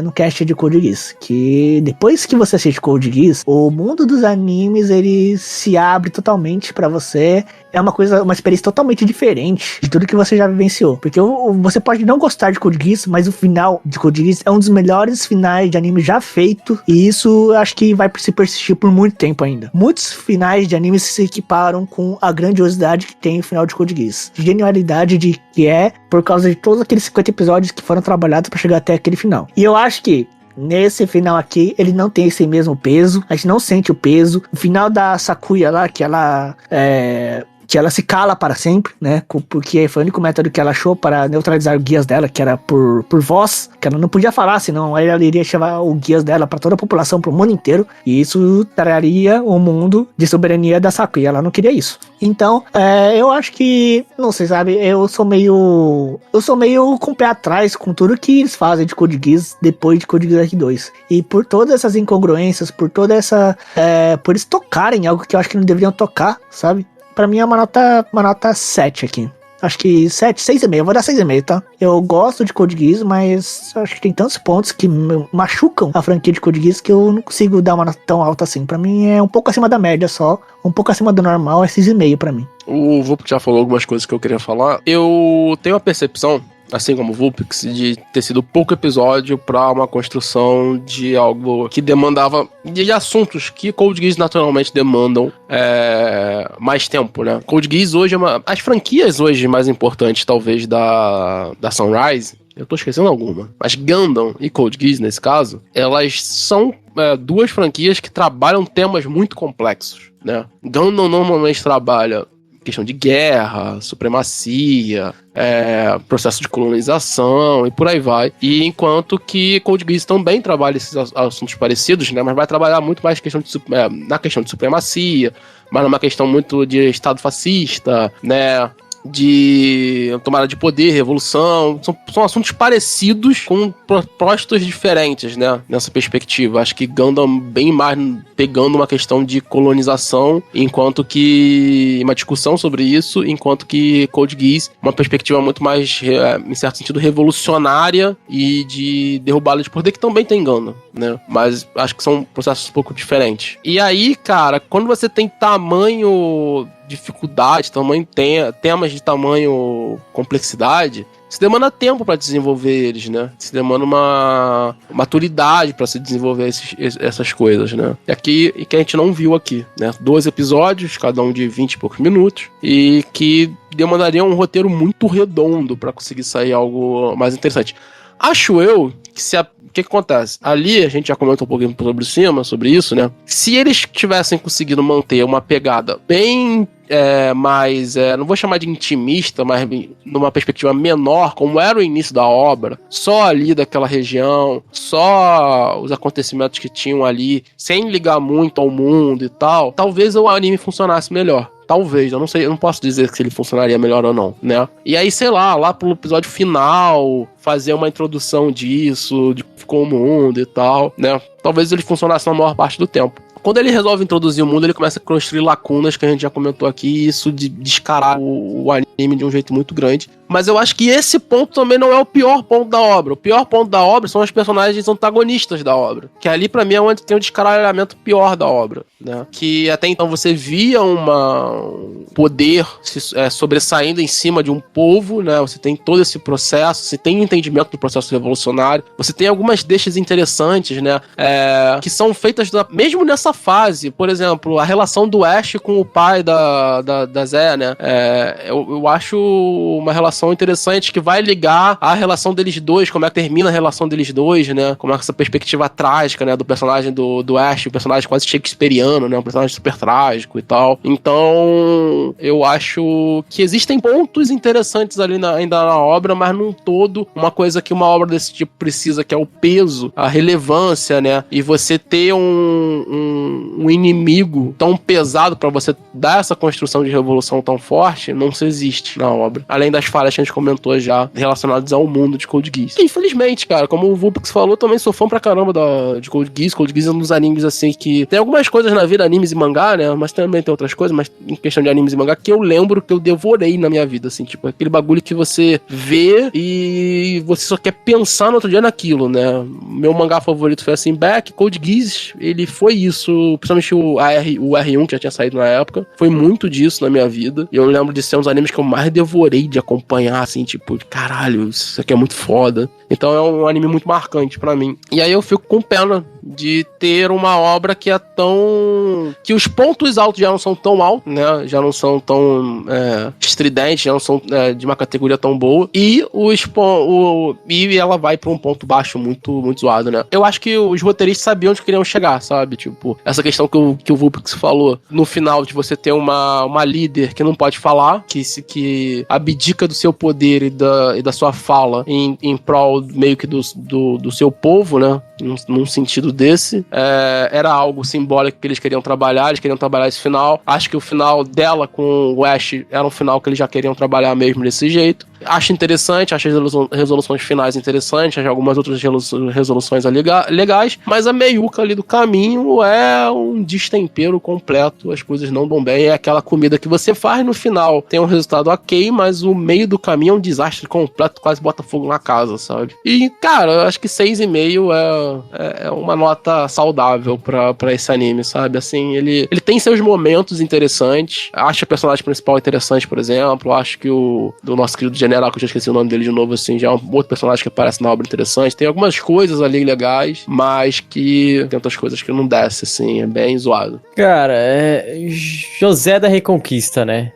no cast de Code Geass, que depois que você assiste Code Geass, o mundo dos animes, ele se abre totalmente pra você. É uma experiência totalmente diferente de tudo que você já vivenciou. Porque você pode não gostar de Code Geass, mas o final de Code Geass é um dos melhores finais de anime já feito. E isso acho que vai se persistir por muito tempo ainda. Muitos finais de anime se equiparam com a grandiosidade que tem o final de Code Geass. Genialidade que é por causa de todos aqueles 50 episódios que foram trabalhados pra chegar até aquele final. E eu acho que nesse final aqui, ele não tem esse mesmo peso. A gente não sente o peso. O final da Sakuya lá, que ela se cala para sempre, né? Porque foi o único método que ela achou para neutralizar o guias dela, que era por voz, que ela não podia falar, senão ela iria chamar o guias dela para toda a população, para o mundo inteiro, e isso traria o mundo de soberania da Sakuya. Ela não queria isso. Então, eu acho que, não sei, sabe, eu sou meio com o pé atrás com tudo que eles fazem de Code Geass depois de Code Geass R2. E por todas essas incongruências, por por eles tocarem algo que eu acho que não deveriam tocar, sabe? Pra mim é uma nota 7 aqui. acho que 7, 6,5. Eu vou dar 6,5, tá? Eu gosto de Code Geass, mas acho que tem tantos pontos que machucam a franquia de Code Geass que eu não consigo dar uma nota tão alta assim. Pra mim é um pouco acima da média só, um pouco acima do normal, é 6,5 pra mim. O Vulpix já falou algumas coisas que eu queria falar. Eu tenho a percepção, assim como o Vulpix, de ter sido pouco episódio pra uma construção de algo que demandava, de assuntos que Code Geass naturalmente demandam mais tempo, né? Code Geass hoje as franquias hoje mais importantes, talvez, da Sunrise, eu tô esquecendo alguma, mas Gundam e Code Geass, nesse caso, elas são duas franquias que trabalham temas muito complexos, né? Gundam normalmente trabalha questão de guerra, supremacia, processo de colonização e por aí vai. E enquanto que Code Geass também trabalha esses assuntos parecidos, né? Mas vai trabalhar muito mais na questão de supremacia, mas numa questão muito de Estado fascista, né? De tomada de poder, revolução, são assuntos parecidos com propósitos diferentes, né, nessa perspectiva. Acho que Gundam bem mais pegando uma questão de colonização, enquanto que uma discussão sobre isso, enquanto que Code Geass uma perspectiva muito mais, em certo sentido, revolucionária e de derrubada de poder, que também tem Gundam, né, mas acho que são processos um pouco diferentes. E aí, cara, quando você tem dificuldade, temas de tamanho complexidade, se demanda tempo para desenvolver eles, né? Se demanda uma maturidade para se desenvolver essas coisas, né? E que a gente não viu aqui, né? 2 episódios, cada um de 20 e poucos minutos, e que demandaria um roteiro muito redondo para conseguir sair algo mais interessante. Acho eu que o que acontece? Ali, a gente já comentou um pouquinho sobre isso, né? Se eles tivessem conseguido manter uma pegada bem mais, não vou chamar de intimista, mas numa perspectiva menor, como era o início da obra, só ali daquela região, só os acontecimentos que tinham ali, sem ligar muito ao mundo e tal, talvez o anime funcionasse melhor. Talvez, eu não sei, eu não posso dizer se ele funcionaria melhor ou não, né? E aí, sei lá pro episódio final, fazer uma introdução disso, de como o mundo e tal, né? Talvez ele funcionasse na maior parte do tempo. Quando ele resolve introduzir o mundo, ele começa a construir lacunas que a gente já comentou aqui, e isso de descarar o anime de um jeito muito grande. Mas eu acho que esse ponto também não é o pior ponto da obra. O pior ponto da obra são os personagens antagonistas da obra. Que ali, pra mim, é onde tem o descaralhamento pior da obra, né? Que até então você via um poder sobressaindo em cima de um povo, né? Você tem todo esse processo, você tem entendimento do processo revolucionário, você tem algumas deixas interessantes, né? Que são feitas mesmo nessa fase. Por exemplo, a relação do Ash com o pai da Zé, né? Eu acho uma relação interessante que vai ligar a relação deles dois, como é que termina a relação deles dois, né? Como é essa perspectiva trágica, né? Do personagem do Ash, o personagem quase shakespeariano, né? Um personagem super trágico e tal. Então, eu acho que existem pontos interessantes ali ainda na obra, mas num todo, uma coisa que uma obra desse tipo precisa, que é o peso, a relevância, né? E você ter um inimigo tão pesado pra você dar essa construção de revolução tão forte, não se existe na obra. Além das falhas que a gente comentou já, relacionadas ao mundo de Code Geass. Infelizmente, cara, como o Vulpix falou, também sou fã pra caramba de Code Geass. Code Geass é um dos animes, assim, que tem algumas coisas na vida, animes e mangá, né? Mas também tem outras coisas, mas em questão de animes e mangá, que eu lembro que eu devorei na minha vida, assim, tipo, aquele bagulho que você vê e você só quer pensar no outro dia naquilo, né? Meu mangá favorito foi assim, Back, Code Geass, ele foi isso, principalmente o R1, que já tinha saído na época, foi muito disso na minha vida. E eu lembro de ser um dos animes que eu mais devorei de acompanhar, assim, tipo, caralho, isso aqui é muito foda. Então é um anime muito marcante pra mim. E aí eu fico com pena de ter uma obra que é tão... que os pontos altos já não são tão altos, né? Já não são tão estridentes, já não são de uma categoria tão boa. E e ela vai pra um ponto baixo muito, muito zoado, né? Eu acho que os roteiristas sabiam onde queriam chegar, sabe? Tipo, essa questão que o Vulpix falou no final, de você ter uma líder que não pode falar, que abdica do seu poder e da sua fala em prol meio que do seu povo, né? Num sentido desse. Era algo simbólico que eles queriam trabalhar esse final. Acho que o final dela com o Ash era um final que eles já queriam trabalhar mesmo desse jeito. Acho interessante, acho as resoluções finais interessantes, acho algumas outras resoluções legais, mas a meiuca ali do caminho é um destempero completo, as coisas não dão bem, é aquela comida que você faz no final, tem um resultado ok, mas o meio do caminho é um desastre completo, quase bota fogo na casa, sabe? E, cara, eu acho que 6,5 é uma nota saudável pra esse anime, sabe? Assim, ele tem seus momentos interessantes, acho a personagem principal interessante, por exemplo, acho que do nosso querido general, que eu já esqueci o nome dele de novo, assim, já é um outro personagem que aparece na obra interessante, tem algumas coisas ali legais, mas que tem outras coisas que não desce, assim, é bem zoado. Cara, José da Reconquista, né?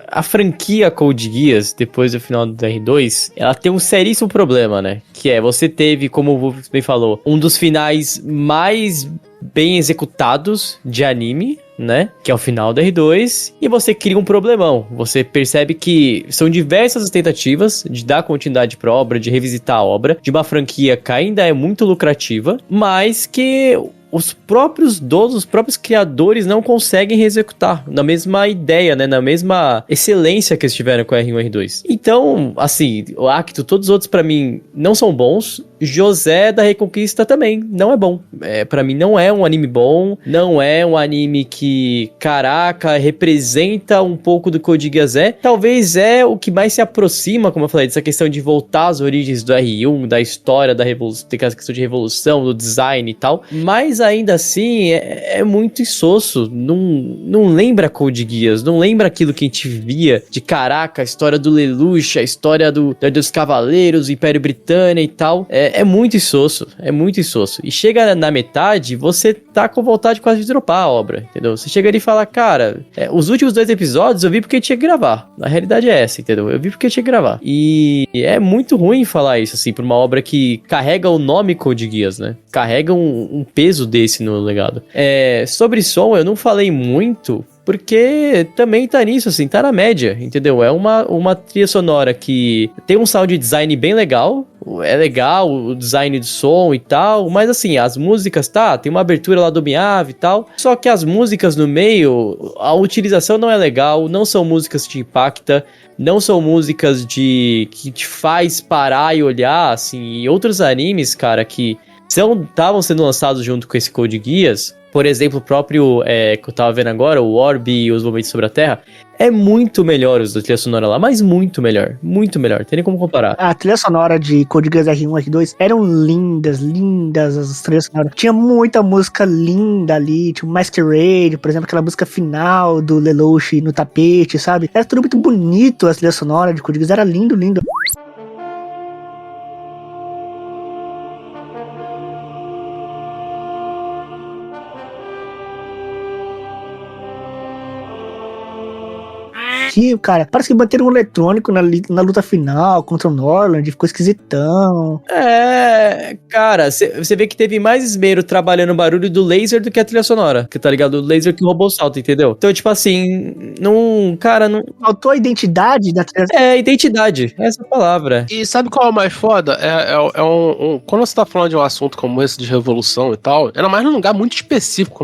A franquia Code Geass, depois do final do R2, ela tem um seríssimo problema, né? Que você teve, como o Wolf bem falou, um dos finais mais bem executados de anime, né? Que é o final da R2, e você cria um problemão. Você percebe que são diversas as tentativas de dar continuidade pra obra, de revisitar a obra, de uma franquia que ainda é muito lucrativa, mas que os próprios donos, os próprios criadores não conseguem reexecutar na mesma ideia, né? Na mesma excelência que eles tiveram com o R1 e R2. Então, assim, o Acto, todos os outros pra mim não são bons. José da Reconquista também não é bom. Pra mim não é um anime bom, não é um anime que, caraca, representa um pouco do Code Geass. Talvez é o que mais se aproxima, como eu falei, dessa questão de voltar às origens do R1, da história da revolução, tem essa questão de revolução, do design e tal, mas ainda assim é muito insosso, não lembra Code Geass, não lembra aquilo que a gente via de caraca, a história do Lelouch, a história dos Cavaleiros, do Império Britânico e tal. É muito insosso, e chega na metade, você tá com vontade quase de dropar a obra, entendeu? Você chega ali e fala, cara, os últimos 2 episódios eu vi porque tinha que gravar, a realidade é essa, entendeu? Eu vi porque tinha que gravar, e é muito ruim falar isso, assim, pra uma obra que carrega o nome Code Geass, né? Carrega um peso desse no legado. Sobre som, eu não falei muito, porque também tá nisso, assim, tá na média, entendeu? É uma trilha sonora que tem um sound design bem legal, é legal o design do som e tal, mas assim, as músicas, tem uma abertura lá do Miyavi e tal, só que as músicas no meio, a utilização não é legal, não são músicas que te impacta, não são músicas que te faz parar e olhar, assim, e outros animes, cara, que estavam sendo lançados junto com esse Code Geass, por exemplo, o próprio que eu tava vendo agora, o Orb e os Movimentos sobre a Terra, é muito melhor os da trilha sonora lá, mas muito melhor, tem nem como comparar. A trilha sonora de Code Geass R1 e R2 eram lindas as trilhas sonoras. Tinha muita música linda ali, tipo Masquerade, por exemplo, aquela música final do Lelouch no tapete, sabe? Era tudo muito bonito, a trilha sonora de Code Geass, era lindo. Cara, parece que bateram um eletrônico na luta final contra o Norland, ficou esquisitão. Cara, você vê que teve mais esmero trabalhando o barulho do laser do que a trilha sonora, que tá ligado? O laser que roubou o salto, entendeu? Então, tipo assim, não... Faltou a identidade da trilha. Identidade, essa é a palavra. E sabe qual é o mais foda? Quando você tá falando de um assunto como esse de revolução e tal, era mais num lugar muito específico,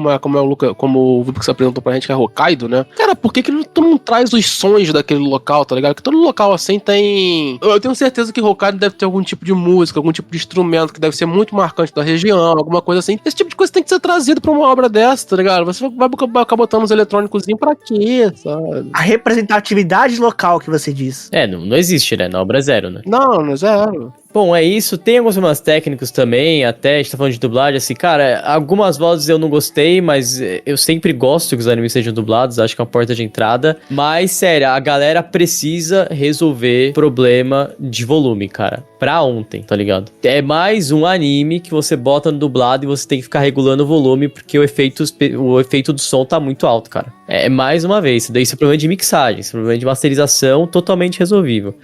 como o Vupix apresentou pra gente, que é Hokkaido, né? Cara, por que tu não traz os sons daquele local, tá ligado? Que todo local assim tem... Eu tenho certeza que Hokkaido deve ter algum tipo de música, algum tipo de instrumento que deve ser muito marcante da região, alguma coisa assim. Esse tipo de coisa tem que ser trazido pra uma obra dessa, tá ligado? Você vai acabar botando uns eletrônicos pra quê, sabe? A representatividade local que você diz. Não existe, né? Na obra é zero, né? Não é zero. Bom, é isso. Tem alguns problemas técnicos também, até a gente tá falando de dublagem, assim, cara, algumas vozes eu não gostei, mas eu sempre gosto que os animes sejam dublados, acho que é uma porta de entrada. Mas, sério, a galera precisa resolver problema de volume, cara. Pra ontem, tá ligado? É mais um anime que você bota no dublado e você tem que ficar regulando o volume, porque o efeito do som tá muito alto, cara. Mais uma vez, isso daí é problema de mixagem, esse problema de masterização totalmente resolvível.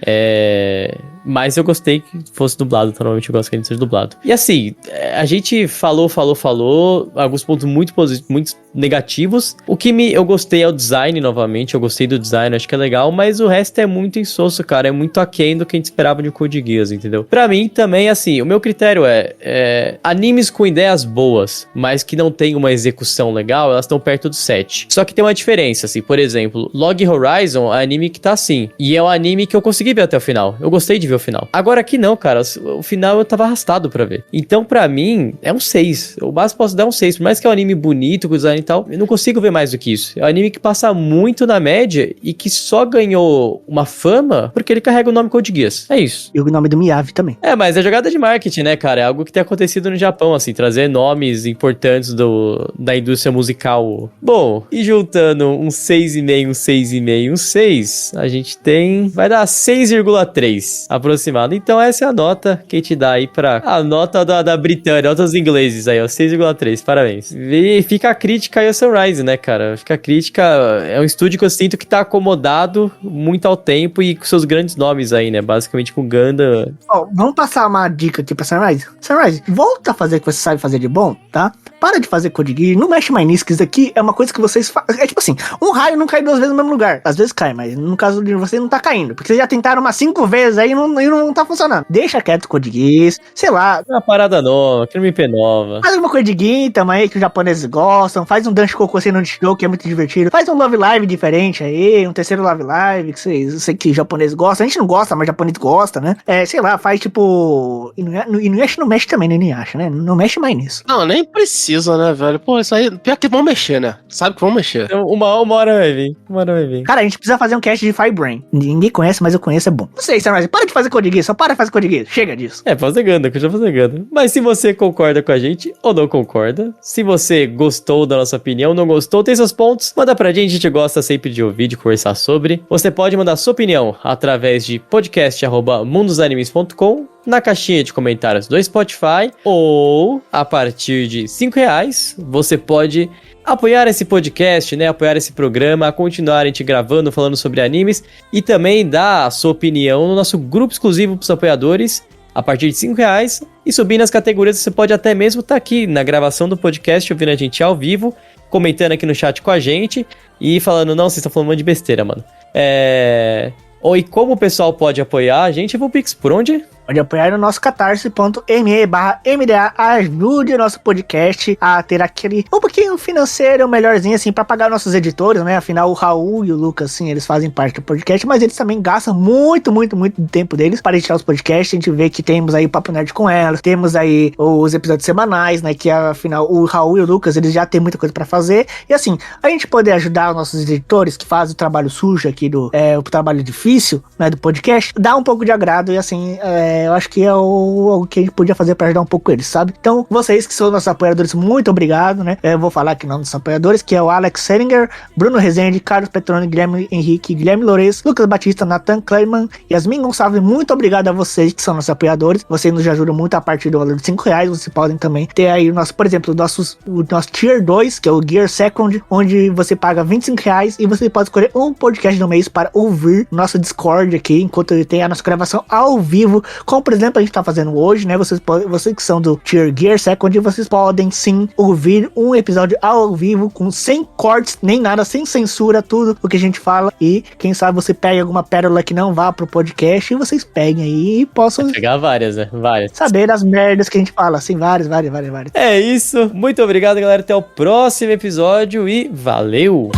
Mas eu gostei que fosse dublado, então normalmente eu gosto que ele seja dublado. E assim, a gente falou, alguns pontos muito positivos, muito negativos. O que eu gostei é o design, novamente, eu gostei do design, acho que é legal, mas o resto é muito insosso, cara, é muito aquém do que a gente esperava de Code Geass, entendeu? entendeu? Pra mim, também, assim, o meu critério é animes com ideias boas, mas que não tem uma execução legal, elas estão perto do 7. Só que tem uma diferença, assim, por exemplo, Log Horizon é um anime que tá assim, e é um anime que eu consegui ver até o final. Eu gostei de ver o final. Agora aqui não, cara, o final eu tava arrastado pra ver. Então, pra mim, é um 6. O máximo posso dar um 6, por mais que é um anime bonito, com design e tal, eu não consigo ver mais do que isso. É um anime que passa muito na média e que só ganhou uma fama porque ele carrega o nome Code Geass. É isso. E o nome do Miyavi também. Mas é jogada de marketing, né, cara? É algo que tem acontecido no Japão, assim, trazer nomes importantes da indústria musical. Bom, e juntando um 6,5, um 6,5, um 6, a gente tem... vai dar 6,3 aproximado. Então essa é a nota que a gente dá aí pra... a nota da Britânia, nota dos ingleses aí, ó, 6,3, parabéns. E fica a crítica aí ao Sunrise, né, cara? Fica a crítica... é um estúdio que eu sinto que tá acomodado muito ao tempo e com seus grandes nomes aí, né? Basicamente com Gundam. Ó, vamos passar uma dica aqui pra Sunrise. Sunrise, volta a fazer o que você sabe fazer de bom, tá? Para de fazer Code Geass, não mexe mais nisso, que isso aqui é uma coisa que vocês fazem. É tipo assim, um raio não cai 2 vezes no mesmo lugar. Às vezes cai, mas no caso de você não tá caindo. Porque vocês já tentaram umas 5 vezes aí e não tá funcionando. Deixa quieto o Code Geass, sei lá. Uma parada nova, crime IP nova. Faz alguma coisa de Gintama aí que os japoneses gostam. Faz um Dance Cocô no show que é muito divertido. Faz um Love Live diferente aí, um terceiro Love Live que eu sei que japonês gosta. A gente não gosta, mas japonês gosta, né? Sei lá, faz tipo... Inuyasha não mexe também no Inuyasha, né? Não mexe mais nisso. Não, nem precisa, né, velho? Pô, isso aí... pior que vão mexer, né? Sabe que vão mexer. Então, uma hora vai vir. Uma hora vai vir. Cara, a gente precisa fazer um cast de Firebrain. Ninguém conhece, mas eu conheço, é bom. Não sei, Sunrise, para de fazer Code Geass, só para de fazer Code Geass. Chega disso. Fazer Gundam, que eu já fazer Gundam. Mas se você concorda com a gente ou não concorda, se você gostou da nossa opinião, não gostou, tem seus pontos, manda pra gente gosta sempre de ouvir, de conversar sobre. Você pode mandar sua opinião através de podcast@mundosanimes.com, na caixinha de comentários do Spotify, ou a partir de R$5 você pode apoiar esse podcast, né, apoiar esse programa, a continuar a gente gravando, falando sobre animes, e também dar a sua opinião no nosso grupo exclusivo para os apoiadores, a partir de R$5, e subir nas categorias você pode até mesmo estar aqui na gravação do podcast, ouvindo a gente ao vivo, comentando aqui no chat com a gente, e falando, não, vocês estão falando um monte de besteira, mano. E como o pessoal pode apoiar a gente, eu vou Pix, por onde? Pode apoiar no nosso catarse.me/MDA. Ajude o nosso podcast a ter aquele um pouquinho financeiro melhorzinho, assim, pra pagar nossos editores, né? Afinal, o Raul e o Lucas, assim, eles fazem parte do podcast, mas eles também gastam muito tempo deles para editar os podcasts. A gente vê que temos aí o Papo Nerd com elas, temos aí os episódios semanais, né? Que afinal, o Raul e o Lucas, eles já têm muita coisa pra fazer. E assim, a gente poder ajudar os nossos editores que fazem o trabalho sujo aqui o trabalho difícil, né? Do podcast, dá um pouco de agrado e assim, eu acho que é o que a gente podia fazer pra ajudar um pouco eles, sabe? Então, vocês que são nossos apoiadores, muito obrigado, né? Eu vou falar aqui o nome dos apoiadores, que é o Alex Seringer, Bruno Rezende, Carlos Petroni, Guilherme Henrique, Guilherme Lourenço, Lucas Batista, Nathan Kleiman, Yasmin Gonçalves. Muito obrigado a vocês que são nossos apoiadores. Vocês nos ajudam muito a partir do valor de R$5. Vocês podem também ter aí o nosso, por exemplo, o nosso Tier 2, que é o Gear Second, onde você paga R$25 e você pode escolher um podcast do mês para ouvir nosso Discord aqui, enquanto tem a nossa gravação ao vivo, como por exemplo a gente tá fazendo hoje, né? Vocês que são do Tier Gear Second, vocês podem sim ouvir um episódio ao vivo com sem cortes, nem nada, sem censura, tudo o que a gente fala, e quem sabe você pega alguma pérola que não vá pro podcast e vocês peguem aí e possam pegar várias, né? Várias. Saber as merdas que a gente fala, assim, várias. É isso, muito obrigado, galera, até o próximo episódio e valeu!